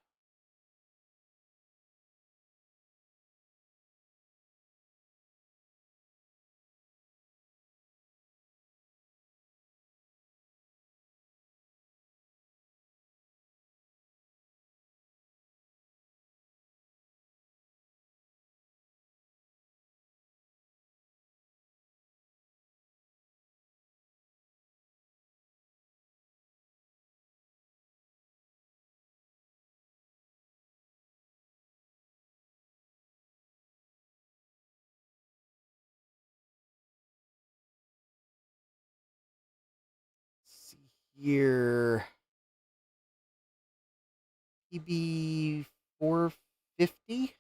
Let's see here. PB 450.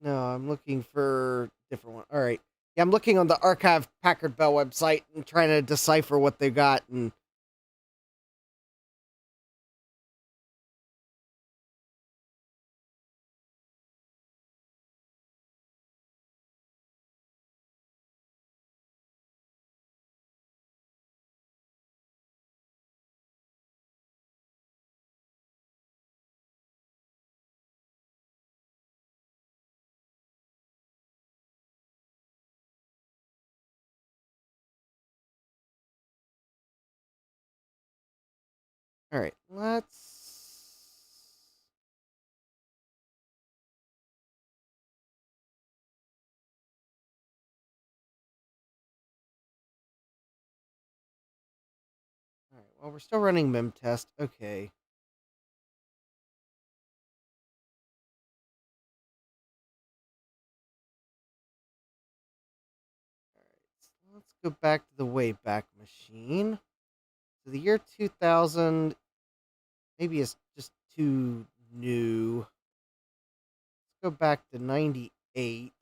No, I'm looking for different one. All right. Yeah, I'm looking on the archive Packard Bell website and trying to decipher what they got. And all right, let's. All right. Well, we're still running mem test. Okay. All right. So let's go back to the Wayback Machine. So the year 2000 maybe it's just too new. Let's go back to 98.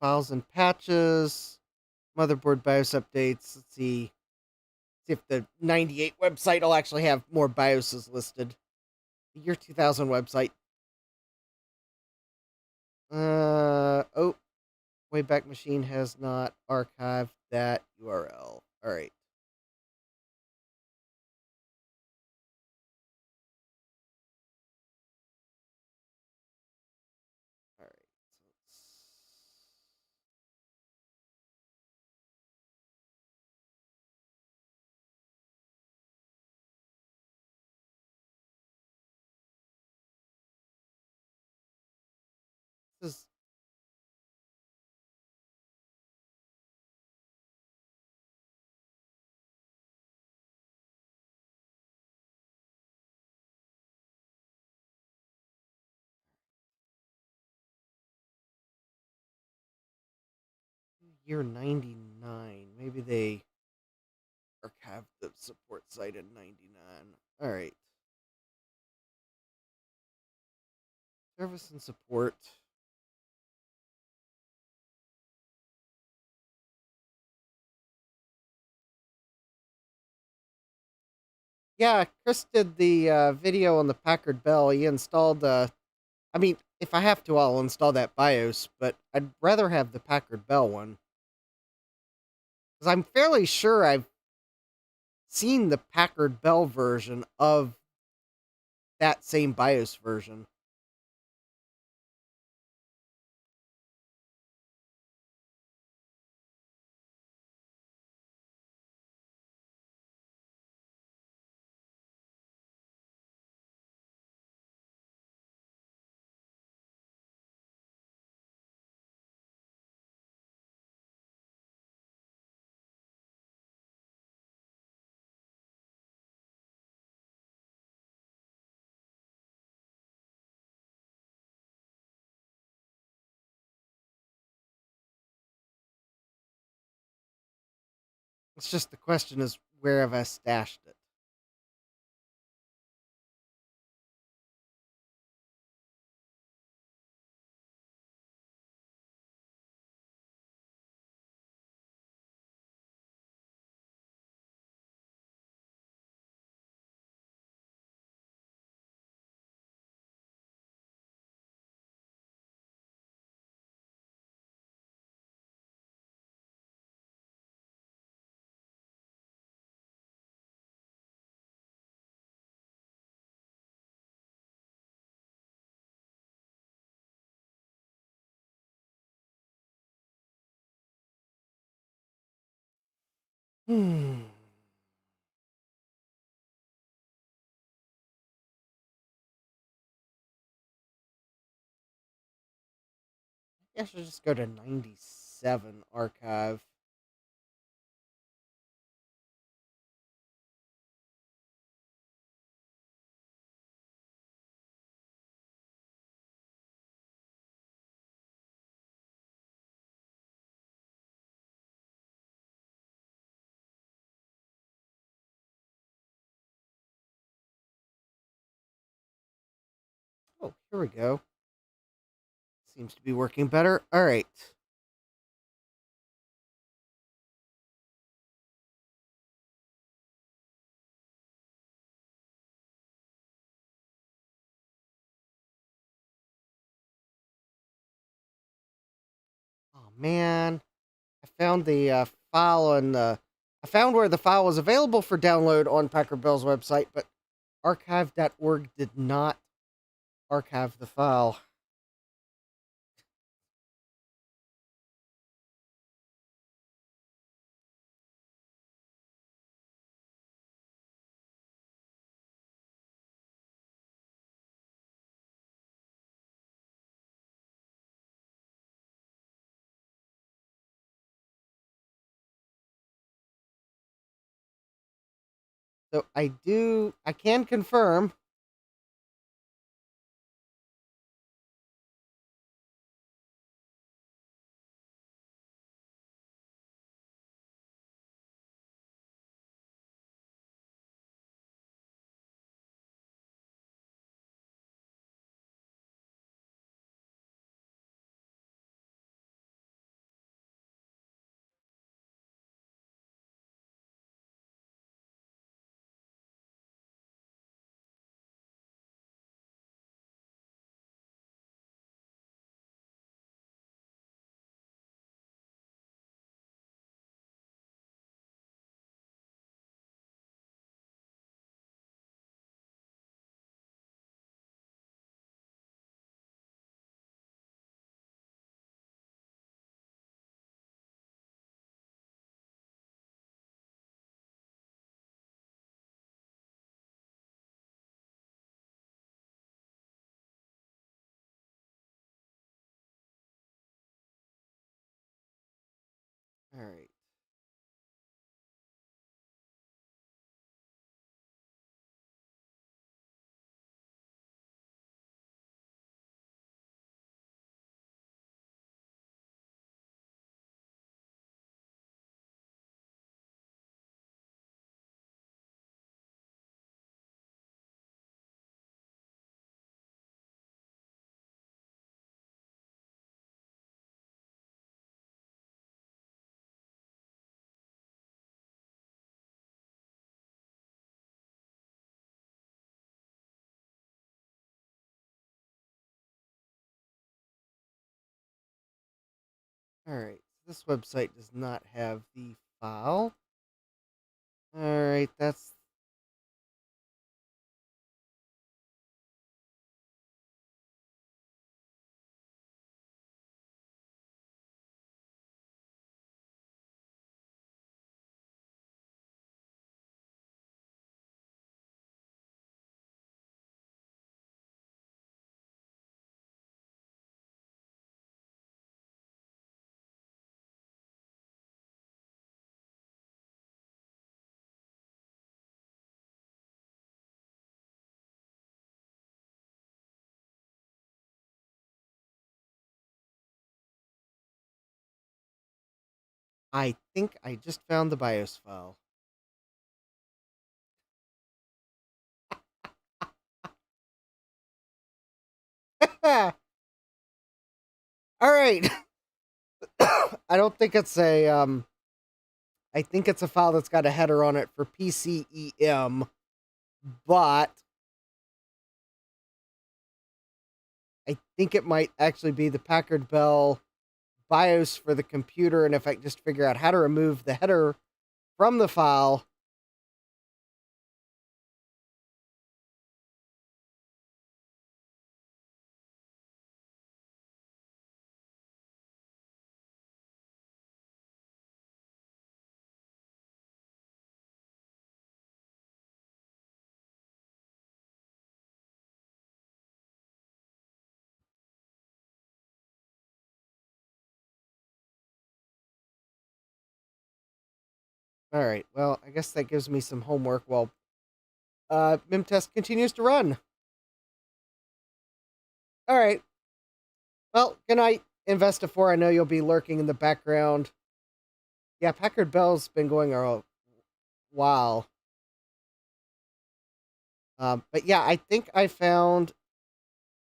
Files and patches. Motherboard BIOS updates. Let's see. See if the 98 website will actually have more BIOSes listed. The year 2000 website. Oh, Wayback Machine has not archived that URL. All right. All right. This is year 99. Maybe they archived the support site in 99. All right. Service and support. Yeah, Chris did the video on the Packard Bell. He installed I mean, if I have to, I'll install that BIOS, but I'd rather have the Packard Bell one. Because I'm fairly sure I've seen the Packard Bell version of that same BIOS version. It's just the question is where have I stashed it? Hmm. I should just go to 97 archive. Oh, here we go. Seems to be working better. All right. Oh man, I found the file on the. I found where the file was available for download on Packard Bell's website, but archive.org did not archive the file. So I can confirm. All right. Alright, this website does not have the file. Alright, that's... I think I just found the BIOS file. Alright. I don't think it's a, I think it's a file that's got a header on it for PCEM, but I think it might actually be the Packard Bell BIOS for the computer, and if I just figure out how to remove the header from the file... Alright, well, I guess that gives me some homework while MIM test continues to run. Alright, well, good night, Investifor. I know you'll be lurking in the background. Yeah, Packard Bell's been going a while. But yeah, I think I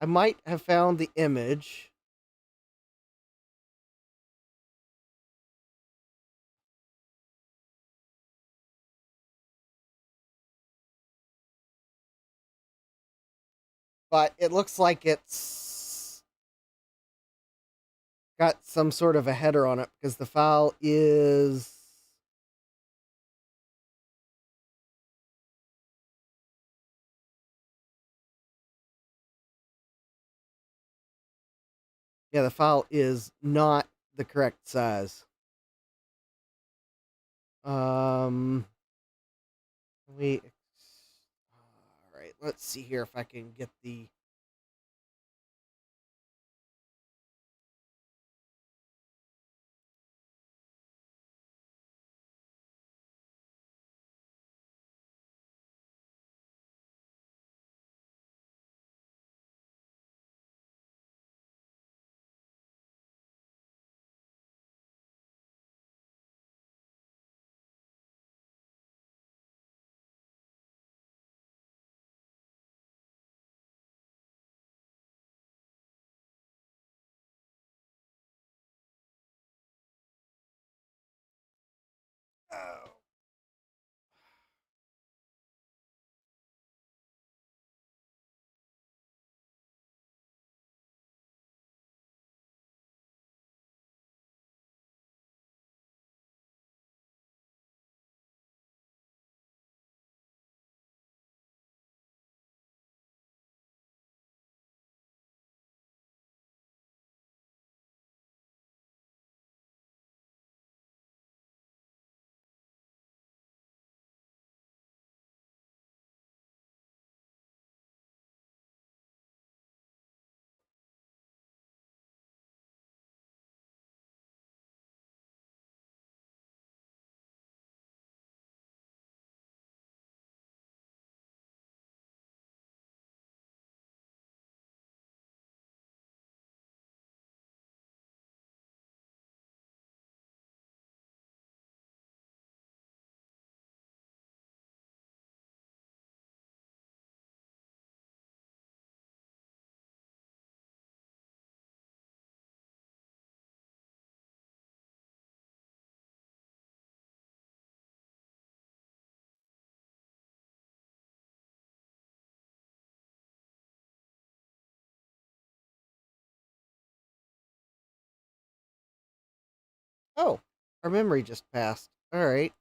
might have found the image. But it looks like it's got some sort of a header on it because the file is... Yeah, the file is not the correct size. We... Alright, let's see here if I can get the... Oh, our memory just passed. All right.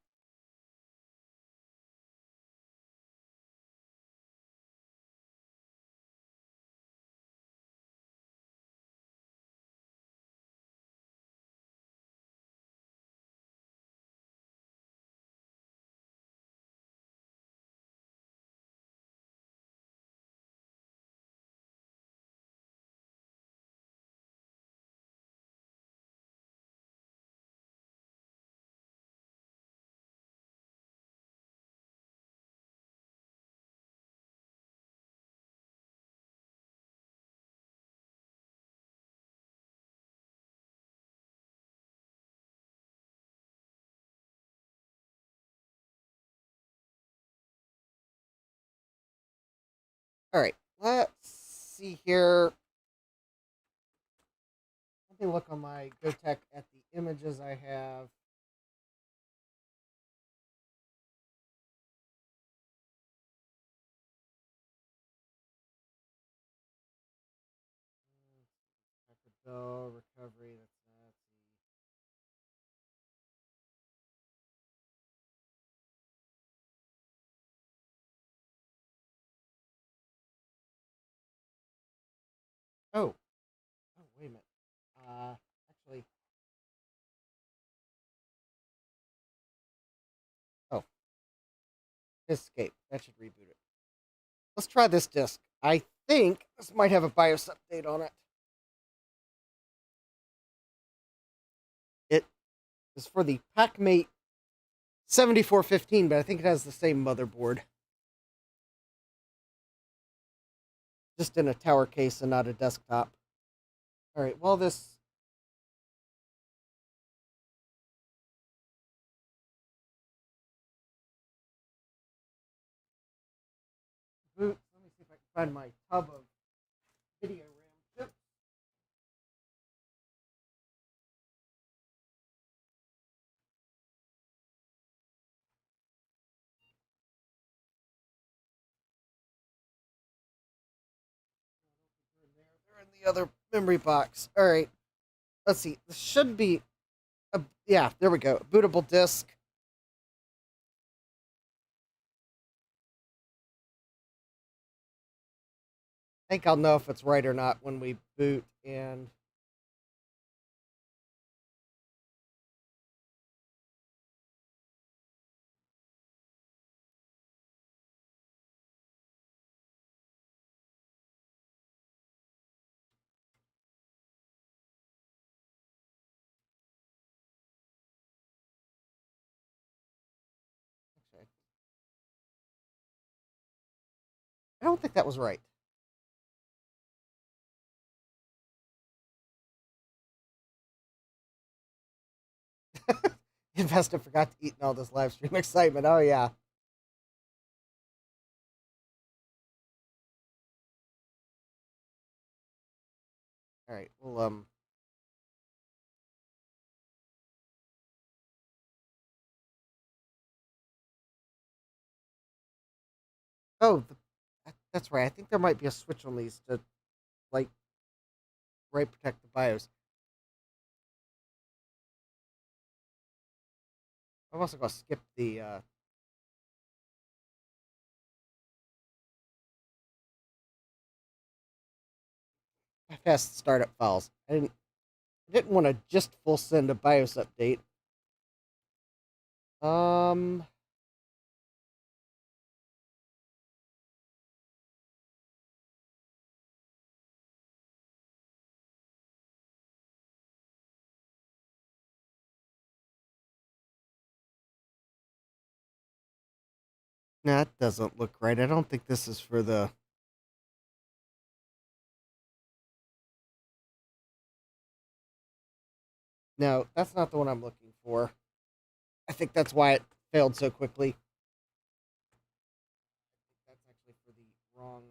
All right. Let's see here. Let me look on my GoTech at the images I have. Packard Bell recovery. That's oh, oh, wait a minute. Actually, oh, escape. That should reboot it. Let's try this disk. I think this might have a BIOS update on it. It is for the Pack-Mate 7415, but I think it has the same motherboard. Just in a tower case and not a desktop. All right, well, this. Boot. Let me see if I can find my tub of video RAM chips. They're in the other memory box. All right, let's see. This should be. Yeah, there we go. Bootable disk. I think I'll know if it's right or not when we boot. And actually, I don't think that was right. Investor forgot to eat in all this live stream excitement. Oh yeah. All right. Well, oh, that's right. I think there might be a switch on these to like right protect the BIOS. I'm also gonna skip the fast startup files. I didn't want to just full send a BIOS update. Um, that doesn't look right. I don't think this is for the. No, that's not the one I'm looking for. I think that's why it failed so quickly. That's actually for the wrong.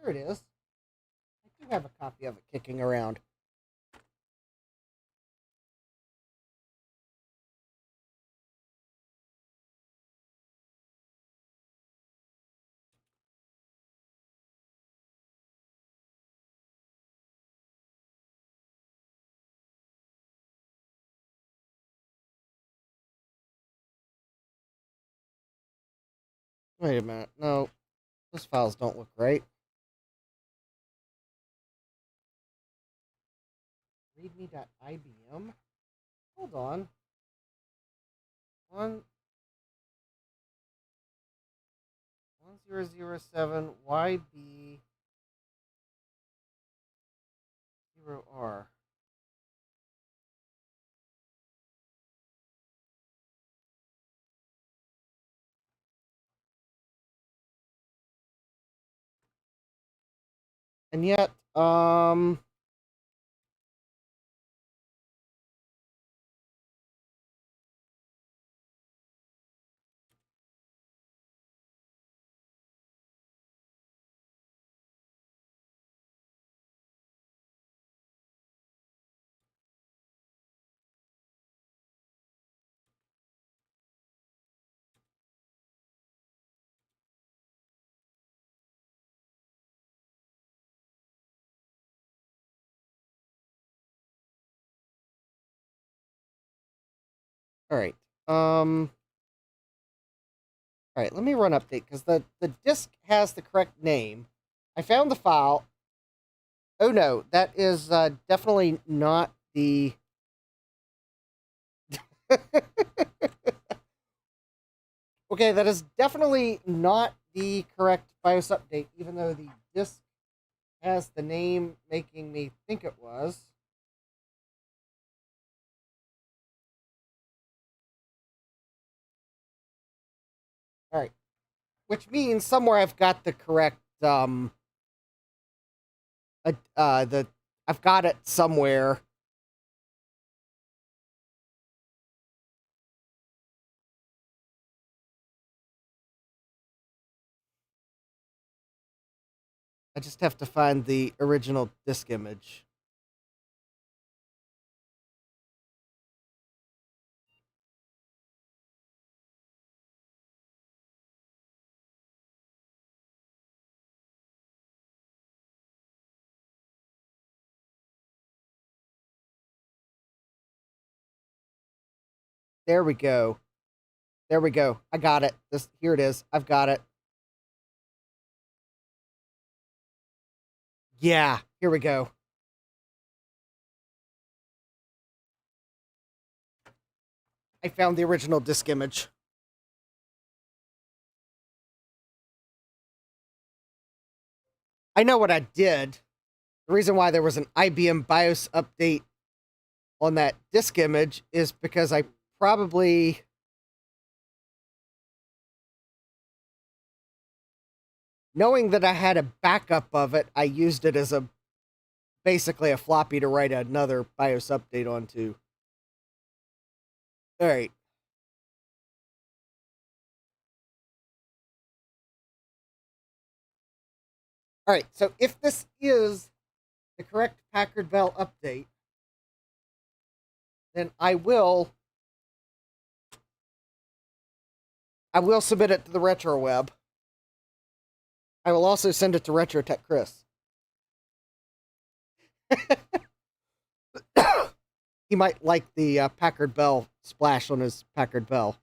Here it is. I do have a copy of it kicking around. Wait a minute. No, those files don't look right. Readme.ibm. Hold on. 1007 YB0R. And yet, all right. All right, let me run update because the disk has the correct name. I found the file. Oh no, that is definitely not the. Okay, that is definitely not the correct BIOS update, even though the disk has the name making me think it was. All right, which means somewhere I've got the correct the I've got it somewhere. I just have to find the original disk image. There we go. There we go. I got it. Here it is. I've got it. Yeah, here we go. I found the original disk image. I know what I did. The reason why there was an IBM BIOS update on that disk image is because I probably knowing that I had a backup of it, I used it as a basically a floppy to write another BIOS update onto. All right. All right. So if this is the correct Packard Bell update, then I will submit it to the RetroWeb. I will also send it to RetroTech Chris. He might like the Packard Bell splash on his Packard Bell.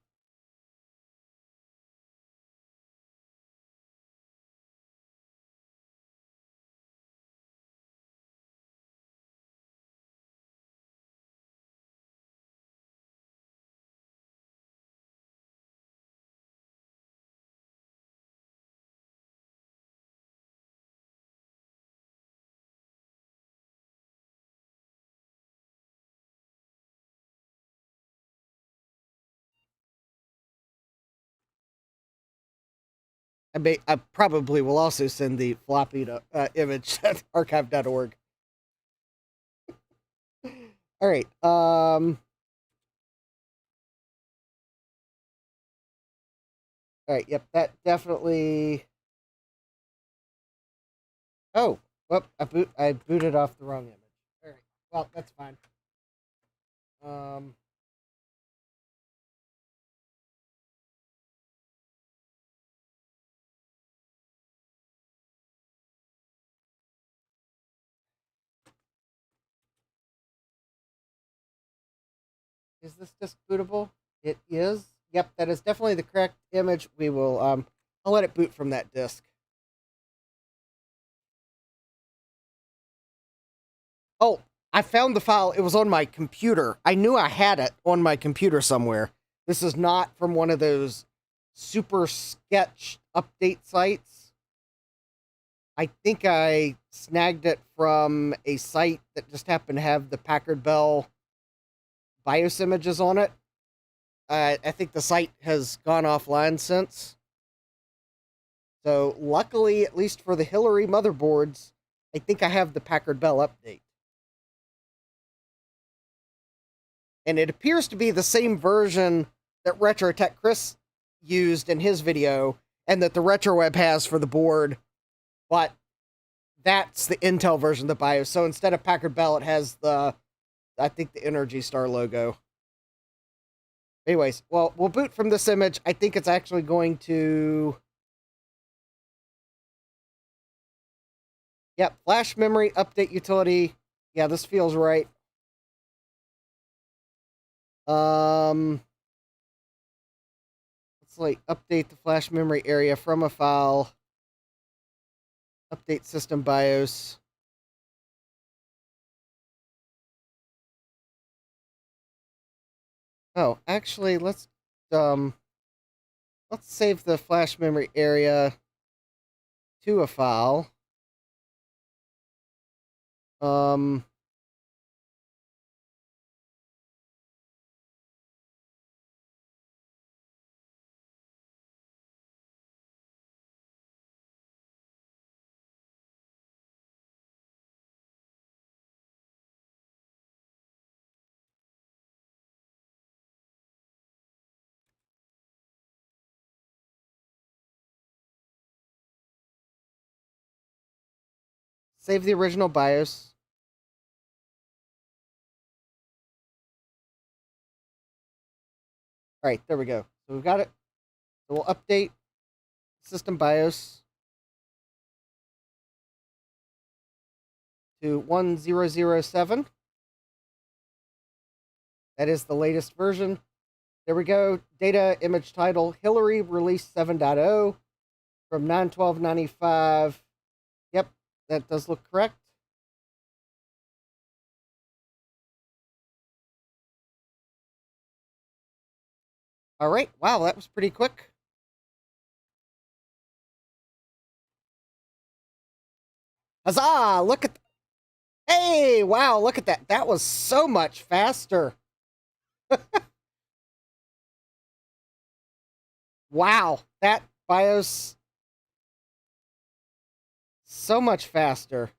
I probably will also send the floppy to image at archive.org. All right. All right. Yep. That definitely. Oh, whoop! I booted off the wrong image. All right. Well, that's fine. Um, is this disk bootable? It is. Yep, that is definitely the correct image. We will. I'll let it boot from that disk. Oh, I found the file. It was on my computer. I knew I had it on my computer somewhere. This is not from one of those super sketch update sites. I think I snagged it from a site that just happened to have the Packard Bell BIOS images on it. I think the site has gone offline since. So luckily, at least for the Hillary motherboards, I think I have the Packard Bell update. And it appears to be the same version that RetroTech Chris used in his video and that the RetroWeb has for the board, but that's the Intel version of the BIOS. So instead of Packard Bell, it has I think the Energy Star logo. Anyways, well, we'll boot from this image. I think it's actually going to... Yep, flash memory update utility. Yeah, this feels right. Let's like update the flash memory area from a file. Update system BIOS. Oh, actually, let's save the flash memory area to a file. Save the original BIOS. All right, there we go. So we've got it. So we'll update system BIOS to 1007. That is the latest version. There we go. Data image title Hillary release 7.0 from 9/12/95. Yep, that does look correct. All right. Wow, that was pretty quick. Huzzah! Look at... Hey, wow, look at that. That was so much faster. Wow, that BIOS so much faster.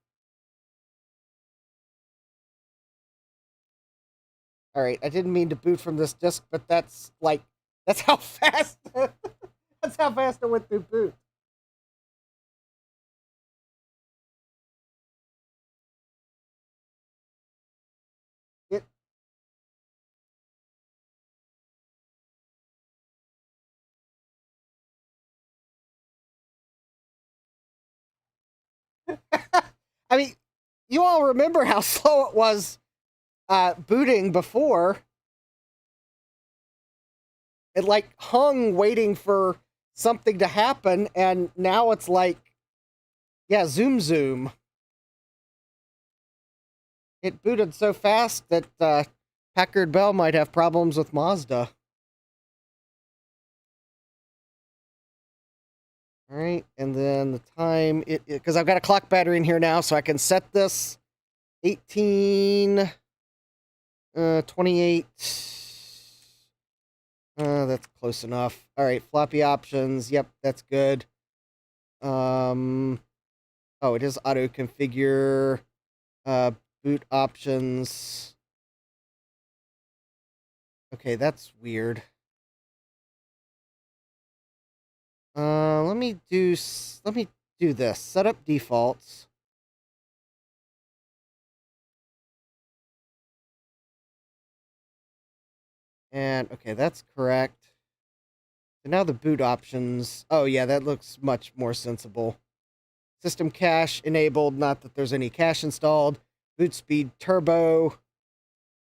All right, I didn't mean to boot from this disk, but that's how fast that's how fast it went through boot. It I mean, you all remember how slow it was booting before. It like hung waiting for something to happen, and now it's like, yeah, zoom zoom. It booted so fast that Packard Bell might have problems with Mazda. All right, and then the time because I've got a clock battery in here now, so I can set this 18, 28. That's close enough. All right, floppy options. Yep, that's good. Oh, it is auto configure. Boot options. Okay, that's weird. Let me do this. Set up defaults. And, okay, that's correct. So now the boot options. Oh, yeah, that looks much more sensible. System cache enabled, not that there's any cache installed. Boot speed turbo.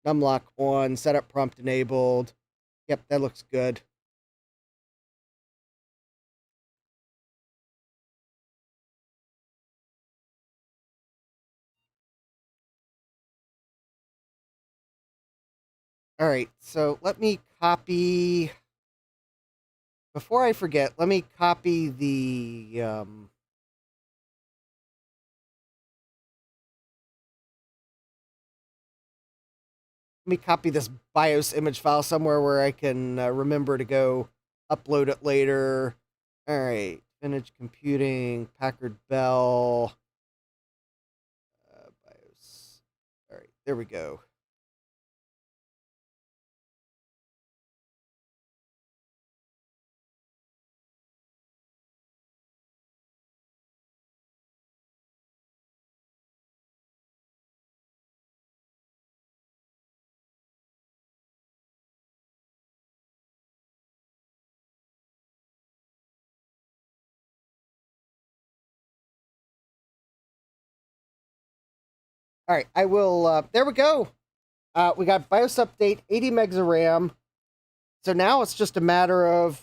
Numlock on. Setup prompt enabled. Yep, that looks good. All right, so let me copy. Before I forget, let me copy the. Let me copy this BIOS image file somewhere where I can remember to go upload it later. All right, vintage computing, Packard Bell, BIOS. All right, there we go. All right, I will. There we go. We got BIOS update, 80 megs of RAM. So now it's just a matter of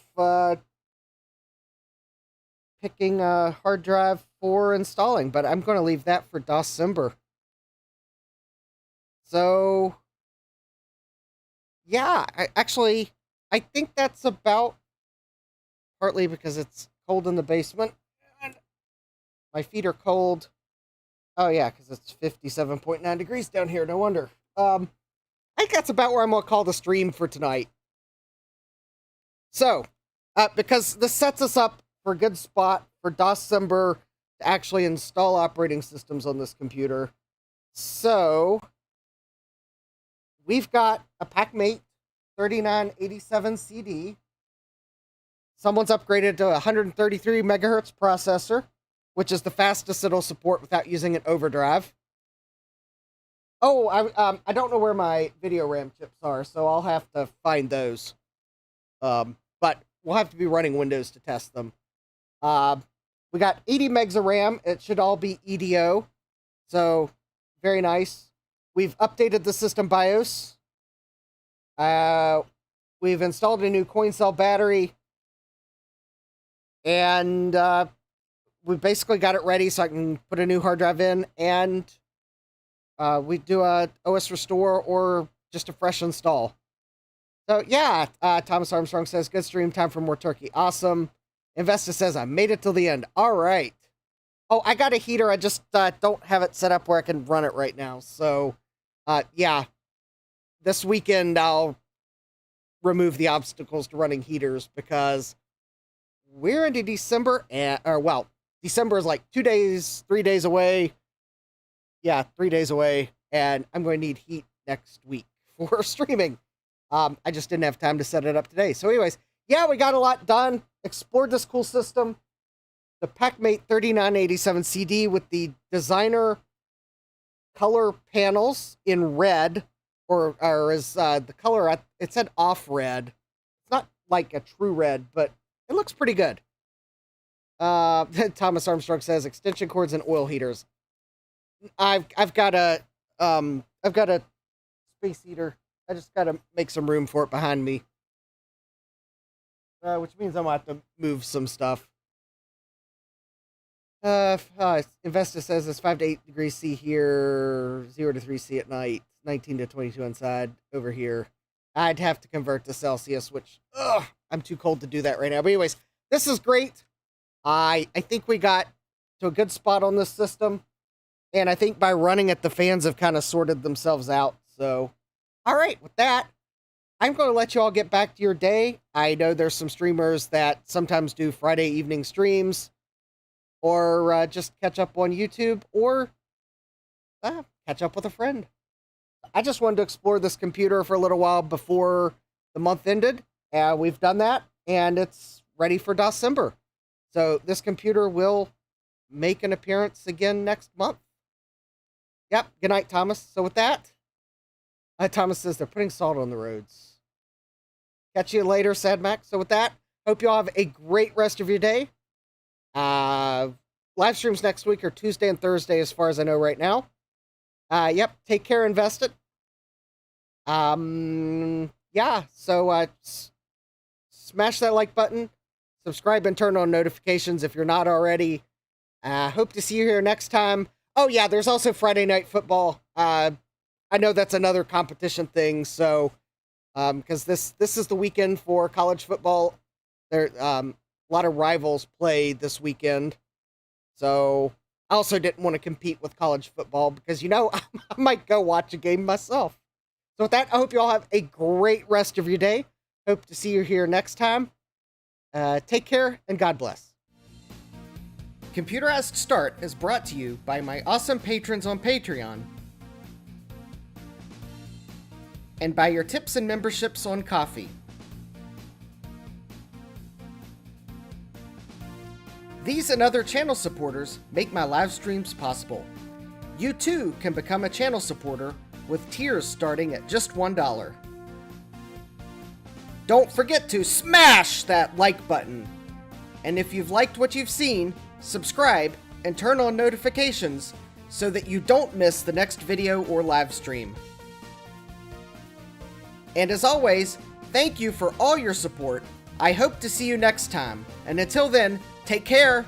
picking a hard drive for installing, but I'm going to leave that for December. So, yeah, I think that's about, partly because it's cold in the basement and my feet are cold. Oh, yeah, because it's 57.9 degrees down here. No wonder. I think that's about where I'm going to call the stream for tonight. So, because this sets us up for a good spot for December to actually install operating systems on this computer. So, we've got a Pack-Mate 3987 CD. Someone's upgraded to a 133 megahertz processor, which is the fastest it'll support without using an overdrive. Oh, I don't know where my video RAM chips are, so I'll have to find those. But we'll have to be running Windows to test them. We got 80 megs of RAM. It should all be EDO, so very nice. We've updated the system BIOS. We've installed a new coin cell battery, and we basically got it ready so I can put a new hard drive in, and we do a OS restore or just a fresh install. So yeah, Thomas Armstrong says, good stream, time for more turkey. Awesome. Investor says, I made it till the end. All right. Oh, I got a heater. I just don't have it set up where I can run it right now. So, yeah, this weekend I'll remove the obstacles to running heaters because we're into December, December is like 2 days, 3 days away. Yeah, 3 days away, and I'm going to need heat next week for streaming. I just didn't have time to set it up today. So anyways, yeah, we got a lot done. Explored this cool system. The Pack-Mate 3987 CD with the designer color panels in red, or is the color, it said off red. It's not like a true red, but it looks pretty good. Thomas Armstrong says extension cords and oil heaters. I've got a space heater. I just gotta make some room for it behind me. Which means I'm gonna have to move some stuff. Investor says it's 5 to 8 degrees C here, 0 to 3 C at night, 19 to 22 inside over here. I'd have to convert to Celsius, which I'm too cold to do that right now. But anyways, this is great. I think we got to a good spot on this system, and I think by running it, the fans have kind of sorted themselves out. So, all right, with that, I'm going to let you all get back to your day. I know there's some streamers that sometimes do Friday evening streams, or just catch up on YouTube, or catch up with a friend. I just wanted to explore this computer for a little while before the month ended. We've done that, and it's ready for December. So this computer will make an appearance again next month. Yep. Good night, Thomas. So with that, Thomas says they're putting salt on the roads. Catch you later, Sad Mac. So with that, hope you all have a great rest of your day. Live streams next week are Tuesday and Thursday, as far as I know right now. Yep, take care, invest it. Yeah, so smash that like button, subscribe, and turn on notifications if you're not already. Hope to see you here next time. Oh yeah, there's also Friday Night Football. I know that's another competition thing, so because this is the weekend for college football. There a lot of rivals play this weekend, so I also didn't want to compete with college football because, you know, I might go watch a game myself. So with that, I hope you all have a great rest of your day. Hope to see you here next time. Take care, and God bless. Computerized Start is brought to you by my awesome patrons on Patreon and by your tips and memberships on Ko-fi. These and other channel supporters make my live streams possible. You too can become a channel supporter with tiers starting at just $1. Don't forget to smash that like button. And if you've liked what you've seen, subscribe and turn on notifications so that you don't miss the next video or live stream. And as always, thank you for all your support. I hope to see you next time. And until then, take care.